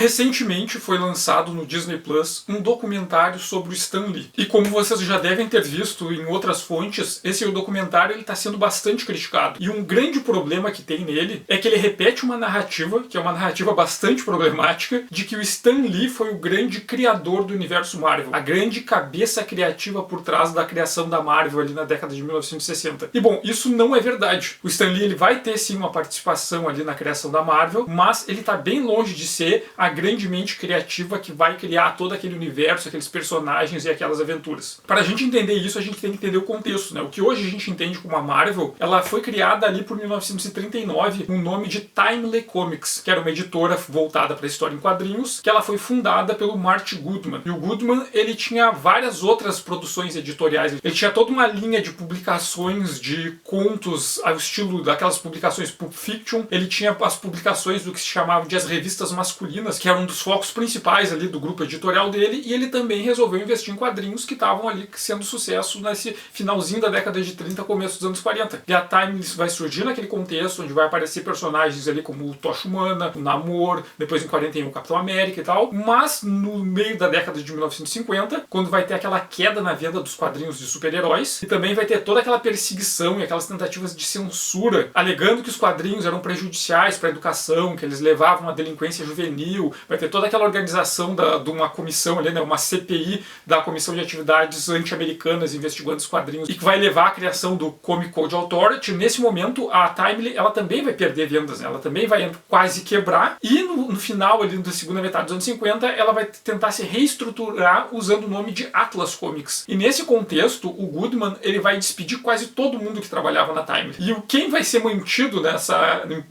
Recentemente foi lançado no Disney Plus um documentário sobre o Stan Lee. E como vocês já devem ter visto em outras fontes, esse documentário está sendo bastante criticado. E um grande problema que tem nele é que ele repete uma narrativa, que é uma narrativa bastante problemática, de que o Stan Lee foi o grande criador do universo Marvel, a grande cabeça criativa por trás da criação da Marvel ali na década de 1960. E bom, isso não é verdade. O Stan Lee ele vai ter sim uma participação ali na criação da Marvel, mas ele está bem longe de ser a grande mente criativa que vai criar todo aquele universo, aqueles personagens e aquelas aventuras. Para a gente entender isso, a gente tem que entender o contexto, né? O que hoje a gente entende como a Marvel, ela foi criada ali por 1939 com o nome de Timely Comics, que era uma editora voltada para a história em quadrinhos, que ela foi fundada pelo Marty Goodman. E o Goodman, ele tinha várias outras produções editoriais. Ele tinha toda uma linha de publicações de contos ao estilo daquelas publicações Pulp Fiction. Ele tinha as publicações do que se chamava de as revistas masculinas, que era um dos focos principais ali do grupo editorial dele, e ele também resolveu investir em quadrinhos que estavam ali sendo sucesso nesse finalzinho da década de 30, começo dos anos 40. E a Timeless vai surgir naquele contexto, onde vai aparecer personagens ali como o Tocha Humana, o Namor, depois em 41 o Capitão América e tal, mas no meio da década de 1950, quando vai ter aquela queda na venda dos quadrinhos de super-heróis, e também vai ter toda aquela perseguição e aquelas tentativas de censura, alegando que os quadrinhos eram prejudiciais para a educação, que eles levavam à delinquência juvenil, vai ter toda aquela organização de uma comissão ali, né, uma CPI da Comissão de Atividades Anti-Americanas investigando os quadrinhos, e que vai levar à criação do Comic Code Authority. Nesse momento, a Timely, ela também vai perder vendas, né? Ela também vai quase quebrar, e no final ali da segunda metade dos anos 50, ela vai tentar se reestruturar usando o nome de Atlas Comics. E nesse contexto, o Goodman, ele vai despedir quase todo mundo que trabalhava na Timely. E quem vai ser mantido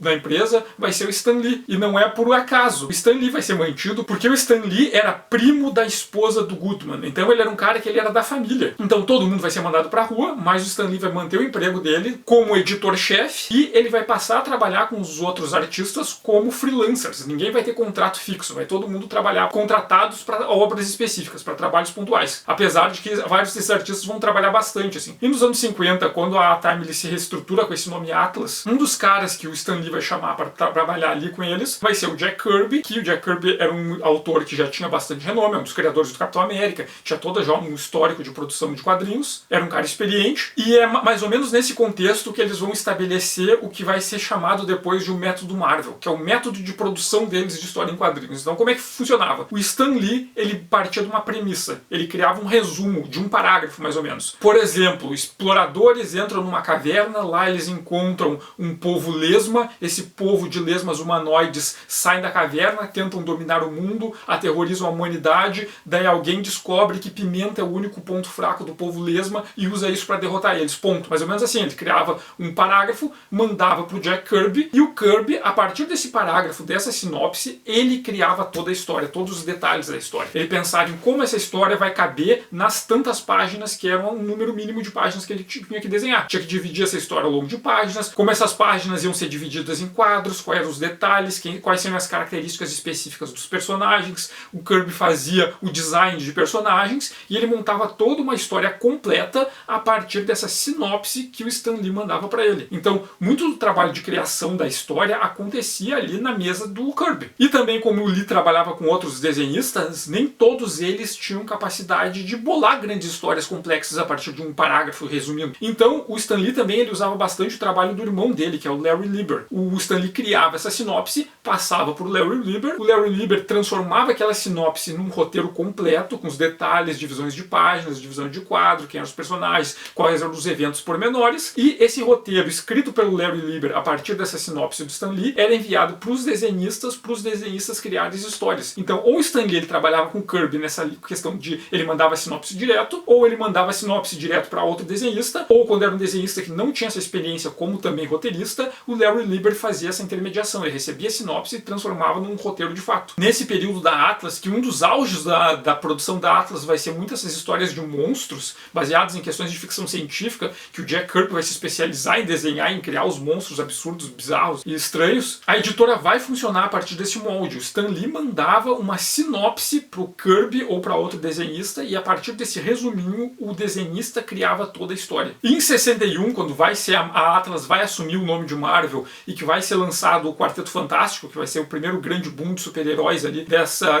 na empresa vai ser o Stan Lee. E não é por acaso. O Stan Lee vai ser mantido porque o Stan Lee era primo da esposa do Goodman. Então ele era um cara que ele era da família. Então todo mundo vai ser mandado pra rua, mas o Stan Lee vai manter o emprego dele como editor-chefe e ele vai passar a trabalhar com os outros artistas como freelancers. Ninguém vai ter contrato fixo, vai todo mundo trabalhar contratados para obras específicas, para trabalhos pontuais. Apesar de que vários desses artistas vão trabalhar bastante, assim. E nos anos 50, quando a Timely se reestrutura com esse nome Atlas, um dos caras que o Stan Lee vai chamar para trabalhar ali com eles vai ser o Jack Kirby, que o Jack Kirby era um autor que já tinha bastante renome, é um dos criadores do Capitão América, tinha todo já um histórico de produção de quadrinhos, era um cara experiente, e é mais ou menos nesse contexto que eles vão estabelecer o que vai ser chamado depois de um método Marvel, que é o método de produção deles de história em quadrinhos. Então como é que funcionava? O Stan Lee, ele partia de uma premissa, ele criava um resumo de um parágrafo mais ou menos. Por exemplo, exploradores entram numa caverna, lá eles encontram um povo lesma, esse povo de lesmas humanoides saem da caverna, tentam dominar o mundo, aterrorizam a humanidade, daí alguém descobre que pimenta é o único ponto fraco do povo lesma e usa isso para derrotar eles, ponto. Mais ou menos assim, ele criava um parágrafo, mandava pro Jack Kirby, e o Kirby, a partir desse parágrafo, dessa sinopse, ele criava toda a história, todos os detalhes da história. Ele pensava em como essa história vai caber nas tantas páginas, que eram um número mínimo de páginas que ele tinha que desenhar. Tinha que dividir essa história ao longo de páginas, como essas páginas iam ser divididas em quadros, quais eram os detalhes, quais seriam as características específicas dos personagens. O Kirby fazia o design de personagens e ele montava toda uma história completa a partir dessa sinopse que o Stan Lee mandava para ele. Então, muito do trabalho de criação da história acontecia ali na mesa do Kirby. E também, como o Lee trabalhava com outros desenhistas, nem todos eles tinham capacidade de bolar grandes histórias complexas a partir de um parágrafo resumindo. Então, o Stan Lee também ele usava bastante o trabalho do irmão dele, que é o Larry Lieber. O Stan Lee criava essa sinopse, passava para o Larry Lieber, o Larry Lieber transformava aquela sinopse num roteiro completo, com os detalhes, divisões de páginas, divisão de quadro, quem eram os personagens, quais eram os eventos pormenores, e esse roteiro, escrito pelo Larry Lieber a partir dessa sinopse do Stan Lee, era enviado para os desenhistas criarem as histórias. Então, ou o Stan Lee ele trabalhava com o Kirby nessa questão de ele mandava a sinopse direto, ou ele mandava a sinopse direto para outro desenhista, ou quando era um desenhista que não tinha essa experiência como também roteirista, o Larry Lieber fazia essa intermediação, ele recebia a sinopse e transformava num roteiro de fato. Nesse período da Atlas, que um dos auges da produção da Atlas vai ser muitas essas histórias de monstros, baseadas em questões de ficção científica, que o Jack Kirby vai se especializar em desenhar, em criar os monstros absurdos, bizarros e estranhos, a editora vai funcionar a partir desse molde. O Stan Lee mandava uma sinopse pro Kirby ou para outro desenhista, e a partir desse resuminho, o desenhista criava toda a história. E em 61, quando a Atlas vai assumir o nome de Marvel e que vai ser lançado o Quarteto Fantástico, que vai ser o primeiro grande boom de grandes super-heróis ali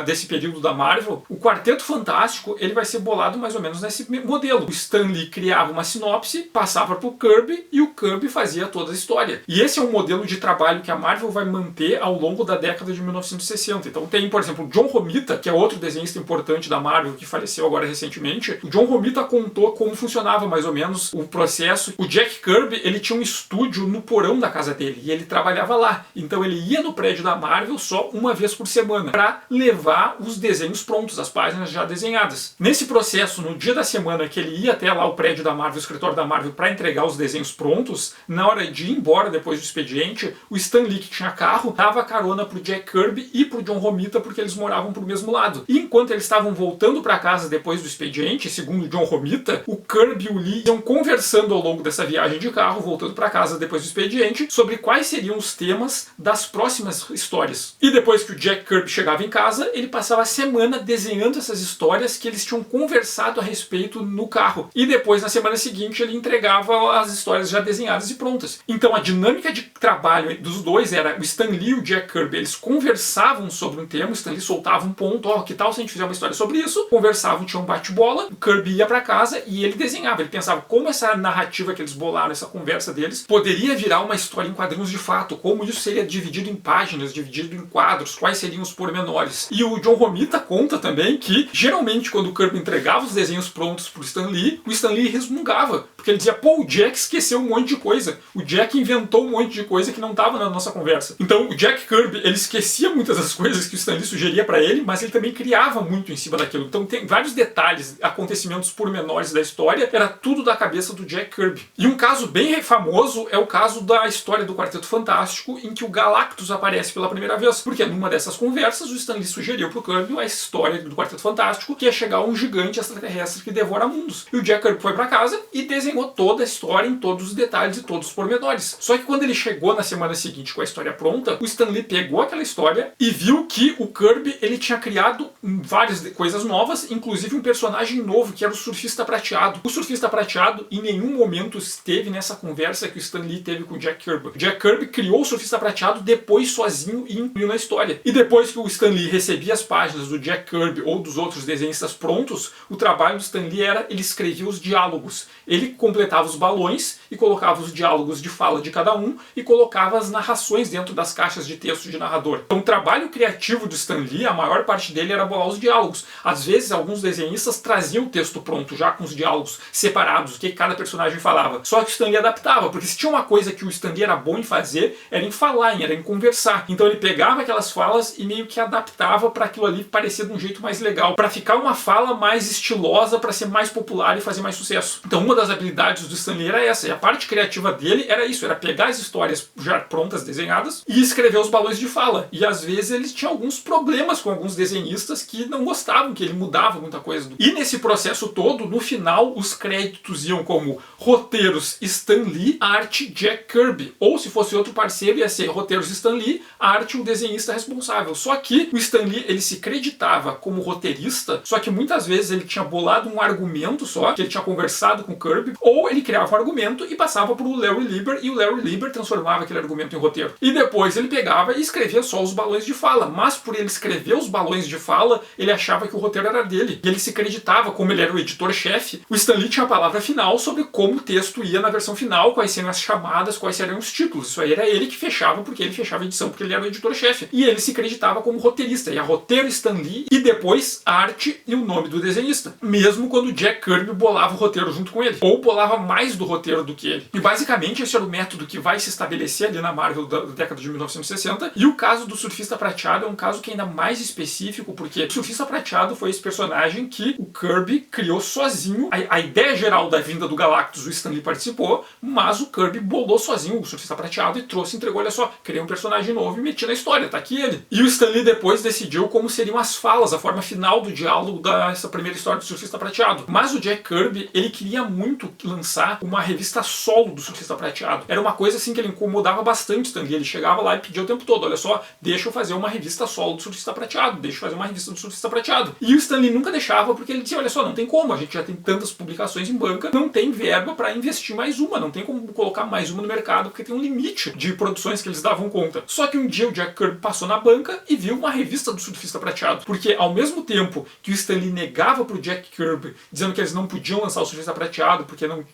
desse período da Marvel, o Quarteto Fantástico ele vai ser bolado mais ou menos nesse modelo. O Stan Lee criava uma sinopse, passava pro Kirby e o Kirby fazia toda a história. E esse é um modelo de trabalho que a Marvel vai manter ao longo da década de 1960. Então tem, por exemplo, o John Romita, que é outro desenhista importante da Marvel, que faleceu agora recentemente. O John Romita contou como funcionava mais ou menos o processo. O Jack Kirby, ele tinha um estúdio no porão da casa dele, e ele trabalhava lá. Então ele ia no prédio da Marvel só uma vez por semana, para levar os desenhos prontos, as páginas já desenhadas. Nesse processo, no dia da semana que ele ia até lá o prédio da Marvel, o escritório da Marvel, para entregar os desenhos prontos, na hora de ir embora depois do expediente, o Stan Lee, que tinha carro, dava carona pro Jack Kirby e pro John Romita, porque eles moravam pro mesmo lado. E enquanto eles estavam voltando para casa depois do expediente, segundo o John Romita, o Kirby e o Lee iam conversando ao longo dessa viagem de carro, voltando para casa depois do expediente, sobre quais seriam os temas das próximas histórias. E depois que o Jack Kirby chegava em casa, ele passava a semana desenhando essas histórias que eles tinham conversado a respeito no carro. E depois, na semana seguinte, ele entregava as histórias já desenhadas e prontas. Então a dinâmica de trabalho dos dois era o Stan Lee e o Jack Kirby, eles conversavam sobre um tema, o Stan Lee soltava um ponto, que tal se a gente fizer uma história sobre isso? Conversavam, tinha um bate-bola, o Kirby ia para casa e ele desenhava, ele pensava como essa narrativa que eles bolaram, essa conversa deles, poderia virar uma história em quadrinhos de fato, como isso seria dividido em páginas, dividido em quadros, quais seriam os pormenores. E o John Romita conta também que, geralmente, quando o Kirby entregava os desenhos prontos pro Stan Lee, o Stan Lee resmungava, porque ele dizia, pô, o Jack esqueceu um monte de coisa, o Jack inventou um monte de coisa que não estava na nossa conversa. Então, o Jack Kirby, ele esquecia muitas das coisas que o Stan Lee sugeria para ele, mas ele também criava muito em cima daquilo. Então, tem vários detalhes, acontecimentos pormenores da história, era tudo da cabeça do Jack Kirby. E um caso bem famoso é o caso da história do Quarteto Fantástico, em que o Galactus aparece pela primeira vez, porque numa dessas conversas o Stan Lee sugeriu pro Kirby a história do Quarteto Fantástico, que ia chegar um gigante extraterrestre que devora mundos. E o Jack Kirby foi para casa e desenhou toda a história em todos os detalhes e todos os pormenores. Só que quando ele chegou na semana seguinte com a história pronta, o Stan Lee pegou aquela história e viu que o Kirby ele tinha criado várias coisas novas, inclusive um personagem novo, que era o Surfista Prateado. O Surfista Prateado em nenhum momento esteve nessa conversa que o Stan Lee teve com o Jack Kirby. O Jack Kirby criou o Surfista Prateado depois sozinho e incluiu na história. E depois que o Stan Lee recebia as páginas do Jack Kirby ou dos outros desenhistas prontos, o trabalho do Stan Lee era, ele escrevia os diálogos. Ele completava os balões e colocava os diálogos de fala de cada um e colocava as narrações dentro das caixas de texto de narrador. Então o trabalho criativo do Stan Lee, a maior parte dele era bolar os diálogos. Às vezes alguns desenhistas traziam o texto pronto já com os diálogos separados, o que cada personagem falava. Só que o Stan Lee adaptava, porque se tinha uma coisa que o Stan Lee era bom em fazer, era em falar, era em conversar. Então ele pegava aquelas falas e meio que adaptava para aquilo ali parecer de um jeito mais legal, para ficar uma fala mais estilosa, para ser mais popular e fazer mais sucesso. Então uma das habilidades do Stan Lee era essa, e a parte criativa dele era isso, era pegar as histórias já prontas, desenhadas, e escrever os balões de fala. E às vezes eles tinham alguns problemas com alguns desenhistas que não gostavam, que ele mudava muita coisa. E nesse processo todo, no final, os créditos iam como roteiros Stan Lee, arte Jack Kirby. Ou se fosse outro parceiro, ia ser roteiros Stan Lee, arte um desenhista responsável. Só que o Stan Lee, ele se creditava como roteirista, só que muitas vezes ele tinha bolado um argumento só, que ele tinha conversado com o Kirby, ou ele criava um argumento e passava para o Larry Lieber, e o Larry Lieber transformava aquele argumento em roteiro. E depois ele pegava e escrevia só os balões de fala, mas por ele escrever os balões de fala, ele achava que o roteiro era dele. E ele se acreditava, como ele era o editor-chefe, o Stan Lee tinha a palavra final sobre como o texto ia na versão final, quais seriam as chamadas, quais seriam os títulos. Isso aí era ele que fechava, porque ele fechava a edição, porque ele era o editor-chefe. E ele se acreditava como roteirista. E a roteiro Stan Lee, e depois a arte e o nome do desenhista. Mesmo quando o Jack Kirby bolava o roteiro junto com ele. Ou bolava mais do roteiro do que ele. E basicamente esse era o método que vai se estabelecer ali na Marvel da década de 1960. E o caso do Surfista Prateado é um caso que é ainda mais específico, porque o Surfista Prateado foi esse personagem que o Kirby criou sozinho. A ideia geral da vinda do Galactus, o Stan Lee participou, mas o Kirby bolou sozinho o Surfista Prateado e trouxe, entregou, olha só, criei um personagem novo e meti na história, tá aqui ele. E o Stan Lee depois decidiu como seriam as falas, a forma final do diálogo dessa primeira história do Surfista Prateado. Mas o Jack Kirby, ele queria muito lançar uma revista solo do Surfista Prateado. Era uma coisa assim que ele incomodava bastante o Stan Lee. Ele chegava lá e pedia o tempo todo, olha só, deixa eu fazer uma revista solo do Surfista Prateado, deixa eu fazer uma revista do Surfista Prateado. E o Stan Lee nunca deixava, porque ele dizia, olha só, não tem como, a gente já tem tantas publicações em banca, não tem verba para investir mais uma, não tem como colocar mais uma no mercado, porque tem um limite de produções que eles davam conta. Só que um dia o Jack Kirby passou na banca e viu uma revista do Surfista Prateado. Porque ao mesmo tempo que o Stan Lee negava pro Jack Kirby, dizendo que eles não podiam lançar o Surfista Prateado porque não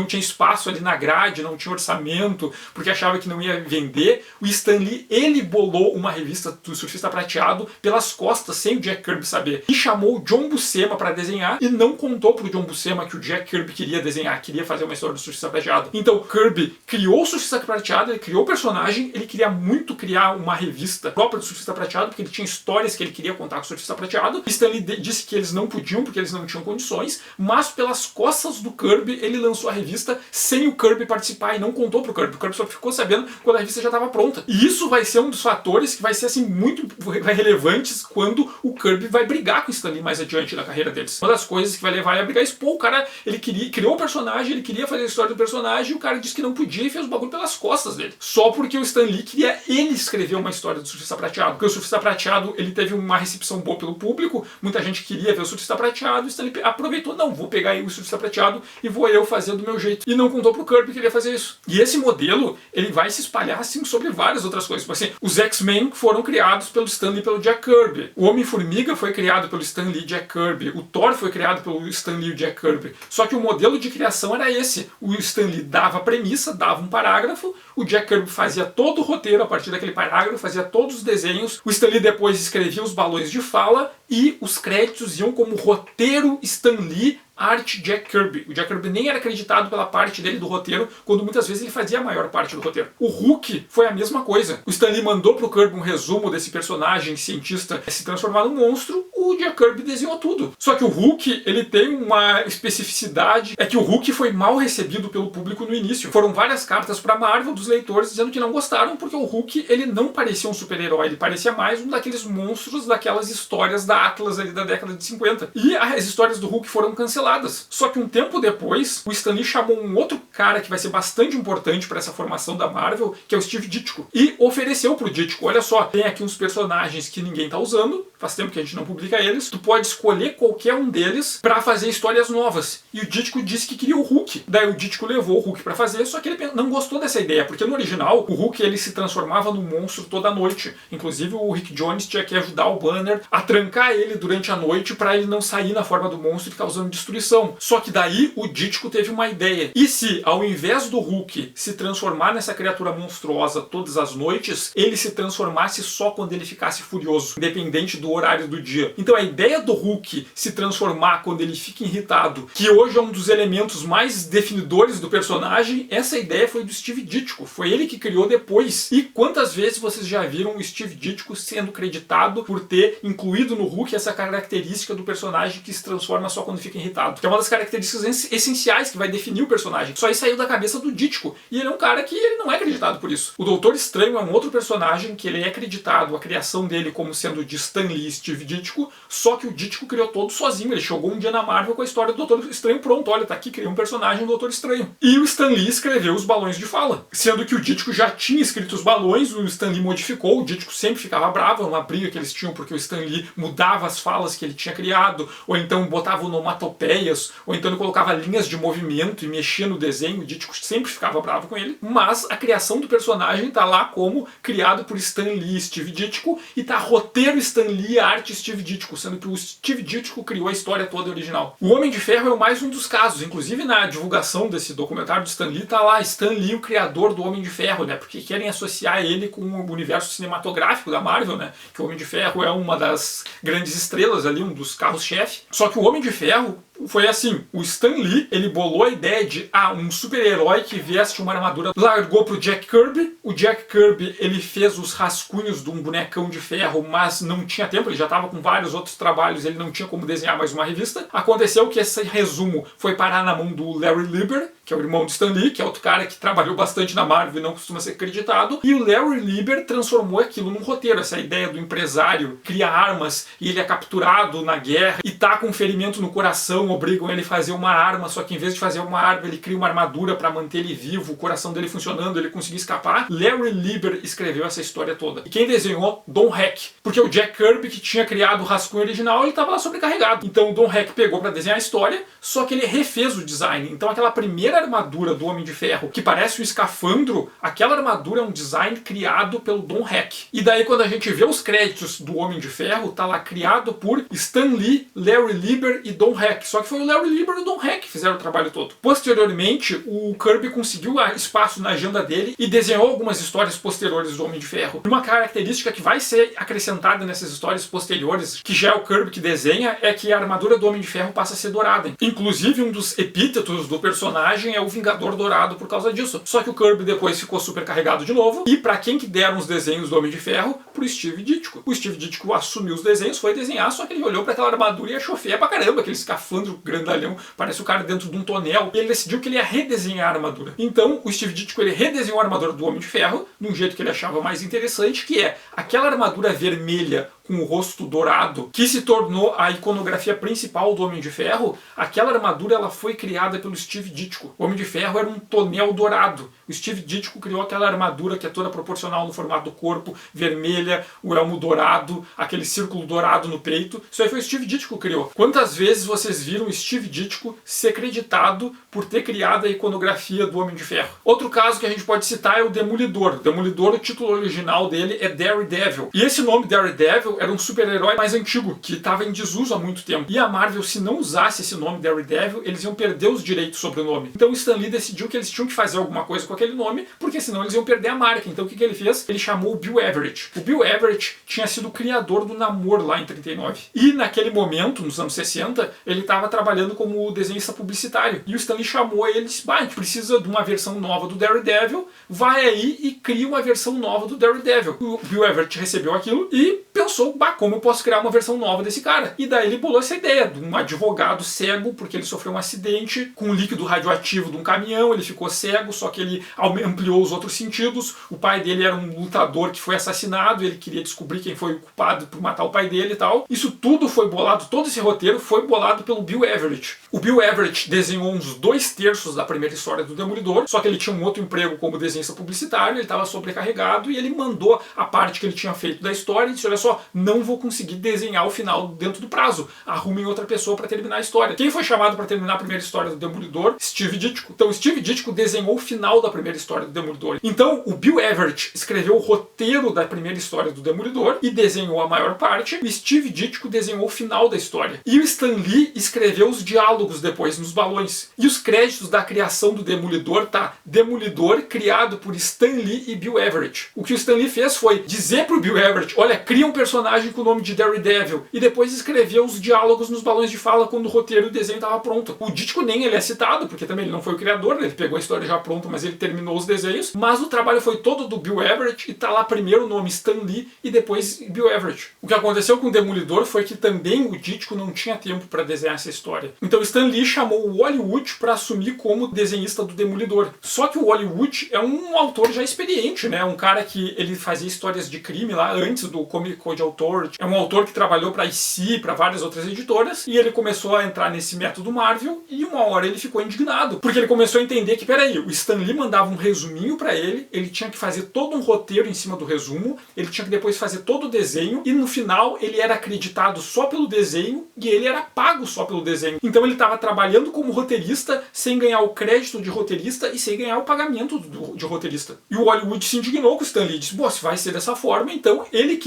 tinha espaço ali na grade, não tinha orçamento, porque achava que não ia vender, o Stan Lee, ele bolou uma revista do Surfista Prateado pelas costas, sem o Jack Kirby saber. E chamou o John Buscema para desenhar e não contou pro John Buscema que o Jack Kirby queria desenhar, queria fazer uma história do Surfista Prateado. Então Kirby criou o Surfista Prateado, ele criou o personagem, ele queria muito criar uma revista própria do Surfista Prateado, porque ele tinha histórias que ele queria contar com o Surfista Prateado. Stan Lee disse que eles não podiam, porque eles não tinham condições, mas pelas costas do Kirby, ele lançou a revista sem o Kirby participar e não contou pro Kirby. O Kirby só ficou sabendo quando a revista já estava pronta. E isso vai ser um dos fatores que vai ser assim muito relevantes quando o Kirby vai brigar com o Stan Lee mais adiante na carreira deles. Uma das coisas que vai levar ele a brigar é isso. Pô, o cara, ele criou o personagem, ele queria fazer a história do personagem, e o cara disse que não podia e fez o bagulho pelas costas dele. Só porque o Stan Lee queria ele escrever uma história do Surfista Prateado. Porque o Surfista Prateado, ele teve uma recepção boa pelo público, muita gente queria ver o Surfista Prateado, e o Stan Lee aproveitou, não, vou pegar aí o Surfista Prateado e vou eu fazer do meu jeito. E não contou pro Kirby que ele ia fazer isso. E esse modelo, ele vai se espalhar assim sobre várias outras coisas. Tipo assim, os X-Men foram criados pelo Stan Lee e pelo Jack Kirby. O Homem-Formiga foi criado pelo Stan Lee e Jack Kirby. O Thor foi criado pelo Stan Lee e Jack Kirby. Só que o modelo de criação era esse. O Stan Lee dava a premissa, dava um parágrafo, o Jack Kirby fazia todo o roteiro a partir daquele parágrafo, fazia todos os desenhos, o Stan Lee depois escrevia os balões de fala e os créditos iam como roteiro Stan Lee, arte Jack Kirby. O Jack Kirby nem era acreditado pela parte dele do roteiro, quando muitas vezes ele fazia a maior parte do roteiro. O Hulk foi a mesma coisa. O Stan Lee mandou pro Kirby um resumo desse personagem cientista se transformar num monstro, o Jack Kirby desenhou tudo. Só que o Hulk, ele tem uma especificidade, é que o Hulk foi mal recebido pelo público no início. Foram várias cartas pra Marvel dos leitores dizendo que não gostaram, porque o Hulk, ele não parecia um super-herói, ele parecia mais um daqueles monstros daquelas histórias da Atlas ali da década de 50. E as histórias do Hulk foram canceladas. Só que um tempo depois, o Stan Lee chamou um outro cara que vai ser bastante importante para essa formação da Marvel, que é o Steve Ditko, e ofereceu pro Ditko, olha só, tem aqui uns personagens que ninguém tá usando, faz tempo que a gente não publica eles, tu pode escolher qualquer um deles para fazer histórias novas. E o Ditko disse que queria o Hulk. Daí o Ditko levou o Hulk para fazer, só que ele não gostou dessa ideia, porque no original o Hulk ele se transformava num monstro toda noite. Inclusive o Rick Jones tinha que ajudar o Banner a trancar ele durante a noite para ele não sair na forma do monstro e causando destruição. Só que daí o Ditko teve uma ideia. E se, ao invés do Hulk se transformar nessa criatura monstruosa todas as noites, ele se transformasse só quando ele ficasse furioso, independente do horário do dia. Então a ideia do Hulk se transformar quando ele fica irritado, que hoje é um dos elementos mais definidores do personagem, essa ideia foi do Steve Ditko. Foi ele que criou depois. E quantas vezes vocês já viram o Steve Ditko sendo creditado por ter incluído no Hulk essa característica do personagem que se transforma só quando fica irritado? Que é uma das características essenciais que vai definir o personagem. Só isso saiu da cabeça do Ditko. E ele é um cara que ele não é acreditado por isso. O Doutor Estranho é um outro personagem que ele é acreditado, a criação dele como sendo de Stan Lee e Steve Ditko, só que o Ditko criou todo sozinho. Ele chegou um dia na Marvel com a história do Doutor Estranho pronto. Olha, tá aqui, criou um personagem do Doutor Estranho. E o Stan Lee escreveu os balões de fala. Sendo que o Ditko já tinha escrito os balões, o Stan Lee modificou, o Ditko sempre ficava bravo, uma briga que eles tinham porque o Stan Lee mudava as falas que ele tinha criado, ou então botava onomatopeias, ou então ele colocava linhas de movimento e mexia no desenho, o Ditko sempre ficava bravo com ele, mas a criação do personagem tá lá como criado por Stan Lee e Steve Ditko, e tá roteiro Stan Lee, arte Steve Ditko, sendo que o Steve Ditko criou a história toda original. O Homem de Ferro é mais um dos casos, inclusive na divulgação desse documentário do Stan Lee tá lá Stan Lee, o criador do Homem de Ferro, né, porque querem associar ele com o universo cinematográfico da Marvel, né, que o Homem de Ferro é uma das grandes estrelas ali, um dos carros-chefe. Só que o Homem de Ferro foi assim, o Stan Lee, ele bolou a ideia de, um super-herói que veste uma armadura, largou pro Jack Kirby, o Jack Kirby, ele fez os rascunhos de um bonecão de ferro, mas não tinha tempo, ele já estava com vários outros trabalhos, ele não tinha como desenhar mais uma revista. Aconteceu que esse resumo foi parar na mão do Larry Lieber, que é o irmão do Stan Lee, que é outro cara que trabalhou bastante na Marvel e não costuma ser acreditado, e o Larry Lieber transformou aquilo num roteiro, essa ideia do empresário cria armas e ele é capturado na guerra e tá com um ferimento no coração vilão obrigam ele a fazer uma arma, só que em vez de fazer uma arma, ele cria uma armadura para manter ele vivo, o coração dele funcionando, ele conseguir escapar. Larry Lieber escreveu essa história toda. E quem desenhou? Don Heck. Porque o Jack Kirby, que tinha criado o rascunho original, ele estava lá sobrecarregado. Então o Don Heck pegou para desenhar a história, só que ele refez o design. Então aquela primeira armadura do Homem de Ferro, que parece um escafandro, aquela armadura é um design criado pelo Don Heck. E daí quando a gente vê os créditos do Homem de Ferro, tá lá criado por Stan Lee, Larry Lieber e Don Heck. Só que foi o Larry Lieber e o Don Heck que fizeram o trabalho todo. Posteriormente, o Kirby conseguiu espaço na agenda dele e desenhou algumas histórias posteriores do Homem de Ferro. Uma característica que vai ser acrescentada nessas histórias posteriores, que já é o Kirby que desenha, é que a armadura do Homem de Ferro passa a ser dourada. Inclusive, um dos epítetos do personagem é o Vingador Dourado por causa disso. Só que o Kirby depois ficou super carregado de novo, e para quem que deram os desenhos do Homem de Ferro? Pro Steve Ditko. O Steve Ditko assumiu os desenhos, foi desenhar, só que ele olhou para aquela armadura e achou feia pra caramba, aquele escafandro grandalhão, parece o cara dentro de um tonel, e ele decidiu que ele ia redesenhar a armadura. Então, o Steve Ditko, ele redesenhou a armadura do Homem de Ferro, de um jeito que ele achava mais interessante, que é aquela armadura vermelha com o rosto dourado, que se tornou a iconografia principal do Homem de Ferro. Aquela armadura ela foi criada pelo Steve Ditko. O Homem de Ferro era um tonel dourado. O Steve Ditko criou aquela armadura que é toda proporcional no formato do corpo, vermelha, o elmo dourado, aquele círculo dourado no peito. Isso aí foi o Steve Ditko que criou. Quantas vezes vocês viram o Steve Ditko ser creditado por ter criado a iconografia do Homem de Ferro? Outro caso que a gente pode citar é o Demolidor. O Demolidor, o título original dele é Daredevil. E esse nome Daredevil era um super-herói mais antigo, que estava em desuso há muito tempo. E a Marvel, se não usasse esse nome Daredevil, eles iam perder os direitos sobre o nome. Então o Stan Lee decidiu que eles tinham que fazer alguma coisa com aquele nome, porque senão eles iam perder a marca. Então o que ele fez? Ele chamou o Bill Everett. O Bill Everett tinha sido o criador do Namor lá em 39. E naquele momento, nos anos 60, ele estava trabalhando como desenhista publicitário. E o Stan Lee chamou ele e disse: bah, a gente precisa de uma versão nova do Daredevil, vai aí e cria uma versão nova do Daredevil. O Bill Everett recebeu aquilo e pensou: bah, como eu posso criar uma versão nova desse cara? E daí ele bolou essa ideia de um advogado cego, porque ele sofreu um acidente com um líquido radioativo de um caminhão, ele ficou cego, só que ele ampliou os outros sentidos. O pai dele era um lutador que foi assassinado, ele queria descobrir quem foi o culpado por matar o pai dele e tal. Isso tudo foi bolado, todo esse roteiro foi bolado pelo Bill Everett. O Bill Everett desenhou uns 2/3 da primeira história do Demolidor, só que ele tinha um outro emprego como desenhista publicitário, ele estava sobrecarregado e ele mandou a parte que ele tinha feito da história e disse: olha só, não vou conseguir desenhar o final dentro do prazo, arrumem outra pessoa para terminar a história. Quem foi chamado para terminar a primeira história do Demolidor? Steve Ditko. Então Steve Ditko desenhou o final da primeira história do Demolidor. Então o Bill Everett escreveu o roteiro da primeira história do Demolidor e desenhou a maior parte. O Steve Ditko desenhou o final da história. E o Stan Lee escreveu os diálogos depois nos balões. E os créditos da criação do Demolidor tá Demolidor criado por Stan Lee e Bill Everett. O que o Stan Lee fez foi dizer pro Bill Everett: olha, cria um personagem com o nome de Daredevil, e depois escreveu os diálogos nos balões de fala quando o roteiro e o desenho estava pronto. O Ditko nem ele é citado, porque também ele não foi o criador, ele pegou a história já pronta, mas ele terminou os desenhos, mas o trabalho foi todo do Bill Everett, e tá lá primeiro o nome Stan Lee e depois Bill Everett. O que aconteceu com o Demolidor foi que também o Ditko não tinha tempo para desenhar essa história. Então Stan Lee chamou o Hollywood para assumir como desenhista do Demolidor. Só que o Hollywood é um autor já experiente, né? Um cara que ele fazia histórias de crime lá antes do Comic Code Authority. É um autor que trabalhou para IC, para várias outras editoras, e ele começou a entrar nesse método Marvel, e uma hora ele ficou indignado, porque ele começou a entender que, peraí, o Stan Lee mandava um resuminho para ele tinha que fazer todo um roteiro em cima do resumo, ele tinha que depois fazer todo o desenho, e no final ele era acreditado só pelo desenho, e ele era pago só pelo desenho. Então ele estava trabalhando como roteirista, sem ganhar o crédito de roteirista e sem ganhar o pagamento de roteirista. E o Hollywood se indignou com o Stan Lee, disse: pô, se vai ser dessa forma, então ele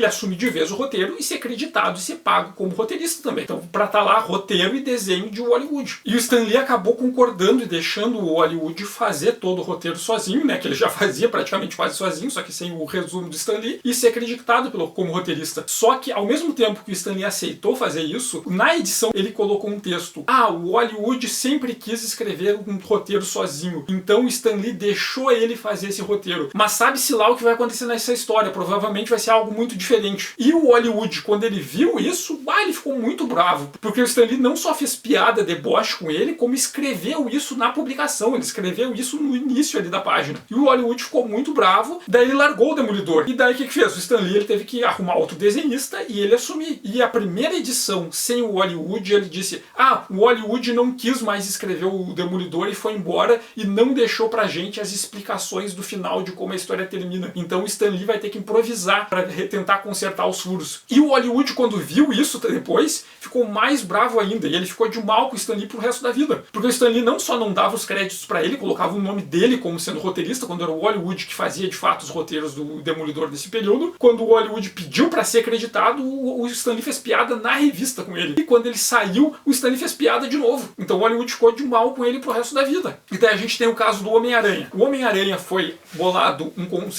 assume de vez o roteiro e ser acreditado e ser pago como roteirista também. Então, pra estar lá, roteiro e desenho de Hollywood. E o Stan Lee acabou concordando e deixando o Hollywood fazer todo o roteiro sozinho, né, que ele já fazia praticamente quase sozinho, só que sem o resumo do Stan Lee, e ser acreditado como roteirista. Só que, ao mesmo tempo que o Stan Lee aceitou fazer isso, na edição ele colocou um texto: ah, o Hollywood sempre quis escrever um roteiro sozinho, então o Stan Lee deixou ele fazer esse roteiro. Mas sabe-se lá o que vai acontecer nessa história, provavelmente vai ser algo muito diferente diferente. E o Hollywood, quando ele viu isso, ele ficou muito bravo, porque o Stan Lee não só fez piada, deboche com ele, como escreveu isso na publicação, ele escreveu isso no início ali da página. E o Hollywood ficou muito bravo, daí ele largou o Demolidor. E daí o que fez? O Stan Lee ele teve que arrumar outro desenhista e ele assumir. E a primeira edição sem o Hollywood, ele disse: o Hollywood não quis mais escrever o Demolidor e foi embora e não deixou pra gente as explicações do final de como a história termina. Então o Stan Lee vai ter que improvisar para tentar consertar os furos. E o Hollywood, quando viu isso depois, ficou mais bravo ainda. E ele ficou de mal com o Stan Lee pro resto da vida. Porque o Stan Lee não só não dava os créditos para ele, colocava o nome dele como sendo roteirista, quando era o Hollywood que fazia de fato os roteiros do Demolidor desse período. Quando o Hollywood pediu para ser acreditado, o Stan Lee fez piada na revista com ele. E quando ele saiu, o Stan Lee fez piada de novo. Então o Hollywood ficou de mal com ele pro resto da vida. E daí a gente tem o caso do Homem-Aranha. O Homem-Aranha foi bolado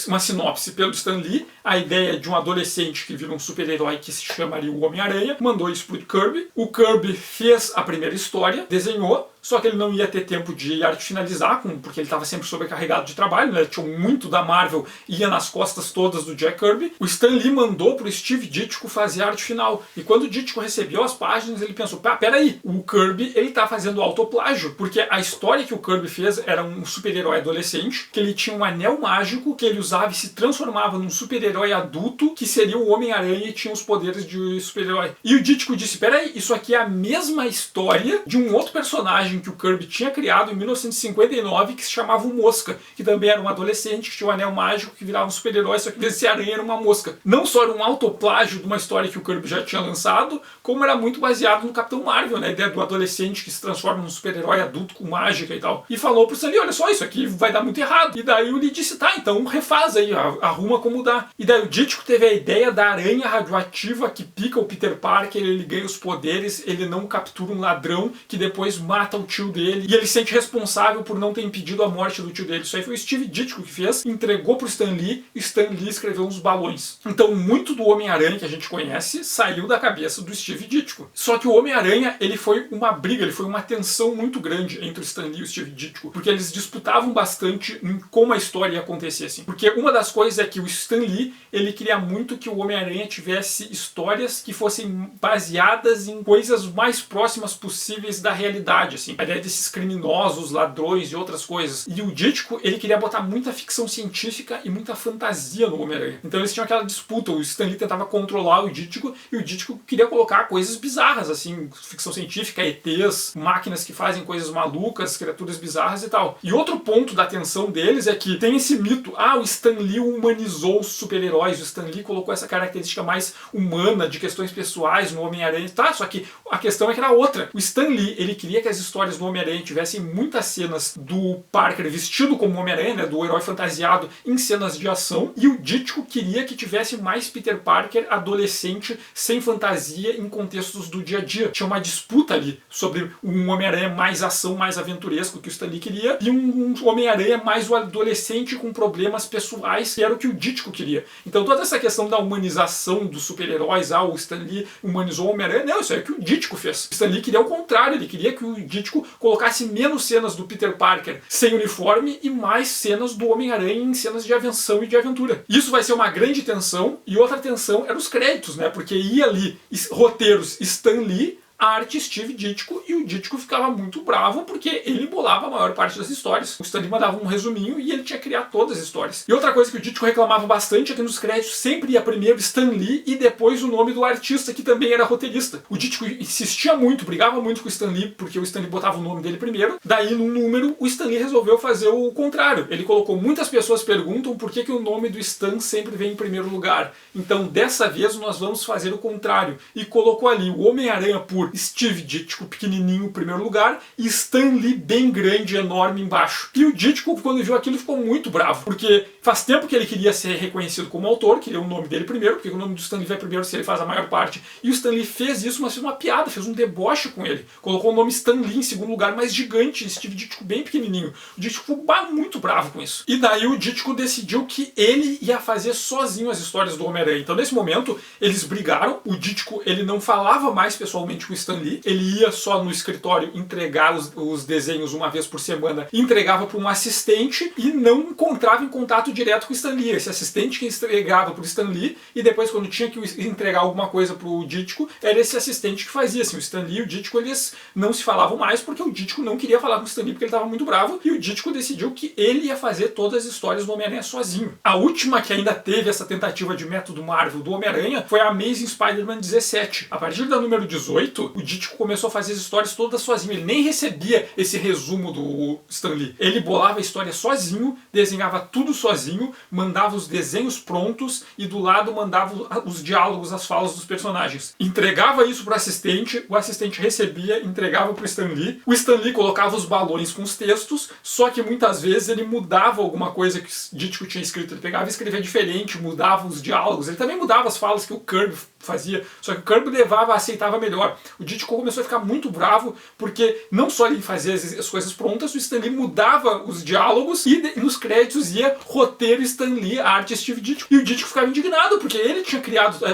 uma sinopse pelo Stan Lee, a ideia de um adolescente que vira um super-herói que se chamaria o Homem-Aranha, mandou isso pro Kirby. O Kirby fez a primeira história, desenhou, só que ele não ia ter tempo de arte finalizar, porque ele estava sempre sobrecarregado de trabalho, né? Tinha muito da Marvel, ia nas costas todas do Jack Kirby. O Stan Lee mandou pro Steve Ditko fazer a arte final. E quando o Ditko recebeu as páginas, ele pensou: peraí, o Kirby, ele tá fazendo autoplágio, porque a história que o Kirby fez era um super-herói adolescente, que ele tinha um anel mágico, que ele usava e se transformava num super-herói adulto, que seria o Homem-Aranha e tinha os poderes de super-herói. E o Ditko disse: peraí, isso aqui é a mesma história de um outro personagem que o Kirby tinha criado em 1959, que se chamava o Mosca, que também era um adolescente, que tinha um anel mágico, que virava um super-herói, só que esse aranha era uma mosca. Não só era um autoplágio de uma história que o Kirby já tinha lançado, como era muito baseado no Capitão Marvel, né? A ideia do adolescente que se transforma num super-herói adulto com mágica e tal. E falou pro Stan Lee: olha só, isso aqui vai dar muito errado. E daí o Lee disse: tá, então refaz aí, arruma como dá. E daí o Ditko teve a ideia da aranha radioativa que pica o Peter Parker, ele ganha os poderes, ele não captura um ladrão que depois mata o tio dele, e ele se sente responsável por não ter impedido a morte do tio dele. Isso aí foi o Steve Ditko que fez, entregou pro Stan Lee, e Stan Lee escreveu uns balões. Então muito do Homem-Aranha que a gente conhece saiu da cabeça do Steve Ditko. Só que o Homem-Aranha, ele foi uma briga, ele foi uma tensão muito grande entre o Stan Lee e o Steve Ditko, porque eles disputavam bastante em como a história ia acontecer, assim. Porque uma das coisas é que o Stan Lee, ele queria muito que o Homem-Aranha tivesse histórias que fossem baseadas em coisas mais próximas possíveis da realidade, assim. A ideia desses criminosos, ladrões e outras coisas. E o Ditko, ele queria botar muita ficção científica e muita fantasia no Homem-Aranha. Então eles tinham aquela disputa, o Stan Lee tentava controlar o Ditko, e o Ditko queria colocar coisas bizarras, assim, ficção científica, ETs, máquinas que fazem coisas malucas, criaturas bizarras e tal. E outro ponto da atenção deles é que tem esse mito: o Stan Lee humanizou os super-heróis, o Stan Lee colocou essa característica mais humana, de questões pessoais no Homem-Aranha. Tá, só que a questão é que era outra. O Stan Lee, ele queria que as histórias do Homem-Aranha tivessem muitas cenas do Parker vestido como Homem-Aranha, né, do herói fantasiado, em cenas de ação, e o Ditko queria que tivesse mais Peter Parker adolescente, sem fantasia, em contextos do dia a dia. Tinha uma disputa ali sobre um Homem-Aranha mais ação, mais aventuresco, que o Stan Lee queria, e um Homem-Aranha mais o adolescente com problemas pessoais, que era o que o Ditko queria. Então toda essa questão da humanização dos super-heróis, o Stan Lee humanizou o Homem-Aranha, não, isso é o que o Ditko fez. O Stan Lee queria o contrário, ele queria que o Ditko colocasse menos cenas do Peter Parker sem uniforme e mais cenas do Homem-Aranha em cenas de avenção e de aventura. Isso vai ser uma grande tensão, e outra tensão era os créditos, né? Porque ia ali roteiros Stan Lee, arte Steve Ditko, e o Ditko ficava muito bravo porque ele bolava a maior parte das histórias. O Stan Lee mandava um resuminho e ele tinha que criar todas as histórias. E outra coisa que o Ditko reclamava bastante é que nos créditos sempre ia primeiro Stan Lee e depois o nome do artista, que também era roteirista. O Ditko insistia muito, brigava muito com o Stan Lee, porque o Stan Lee botava o nome dele primeiro. Daí, num número, o Stan Lee resolveu fazer o contrário. Ele colocou: muitas pessoas perguntam por que o nome do Stan sempre vem em primeiro lugar. Então, dessa vez, nós vamos fazer o contrário. E colocou ali o Homem-Aranha por Steve Ditko pequenininho em primeiro lugar e Stan Lee bem grande, enorme embaixo. E o Ditko, quando viu aquilo, ficou muito bravo, porque faz tempo que ele queria ser reconhecido como autor, queria o nome dele primeiro, porque o nome do Stan Lee vai primeiro se ele faz a maior parte. E o Stan Lee fez isso, mas fez uma piada, fez um deboche com ele. Colocou o nome Stan Lee em segundo lugar, mas gigante, Steve Ditko bem pequenininho. O Ditko ficou muito bravo com isso. E daí o Ditko decidiu que ele ia fazer sozinho as histórias do Homem-Aranha. Então nesse momento, eles brigaram. O Ditko, ele não falava mais pessoalmente com o Stan Lee, ele ia só no escritório entregar os desenhos uma vez por semana, entregava para um assistente e não encontrava em contato direto com o Stan Lee, esse assistente que entregava pro Stan Lee, e depois quando tinha que entregar alguma coisa pro Ditko, era esse assistente que fazia, assim, o Stan Lee e o Ditko, eles não se falavam mais, porque o Ditko não queria falar com o Stan Lee, porque ele estava muito bravo, e o Ditko decidiu que ele ia fazer todas as histórias do Homem-Aranha sozinho. A última que ainda teve essa tentativa de método Marvel do Homem-Aranha foi a Amazing Spider-Man 17. A partir da número 18, o Ditko começou a fazer as histórias todas sozinho, ele nem recebia esse resumo do Stan Lee. Ele bolava a história sozinho, desenhava tudo sozinho, mandava os desenhos prontos e do lado mandava os diálogos, as falas dos personagens. Entregava isso pro assistente, o assistente recebia, entregava pro Stan Lee, o Stan Lee colocava os balões com os textos, só que muitas vezes ele mudava alguma coisa que o Ditko tinha escrito, ele pegava e escrevia diferente, mudava os diálogos, ele também mudava as falas que o Kirby fazia, só que o Kirby levava, aceitava melhor. O Ditko começou a ficar muito bravo, porque não só ele fazia as coisas prontas, o Stan Lee mudava os diálogos e nos créditos ia roteiro Stan Lee, arte Steve Ditko. E o Ditko ficava indignado, porque ele tinha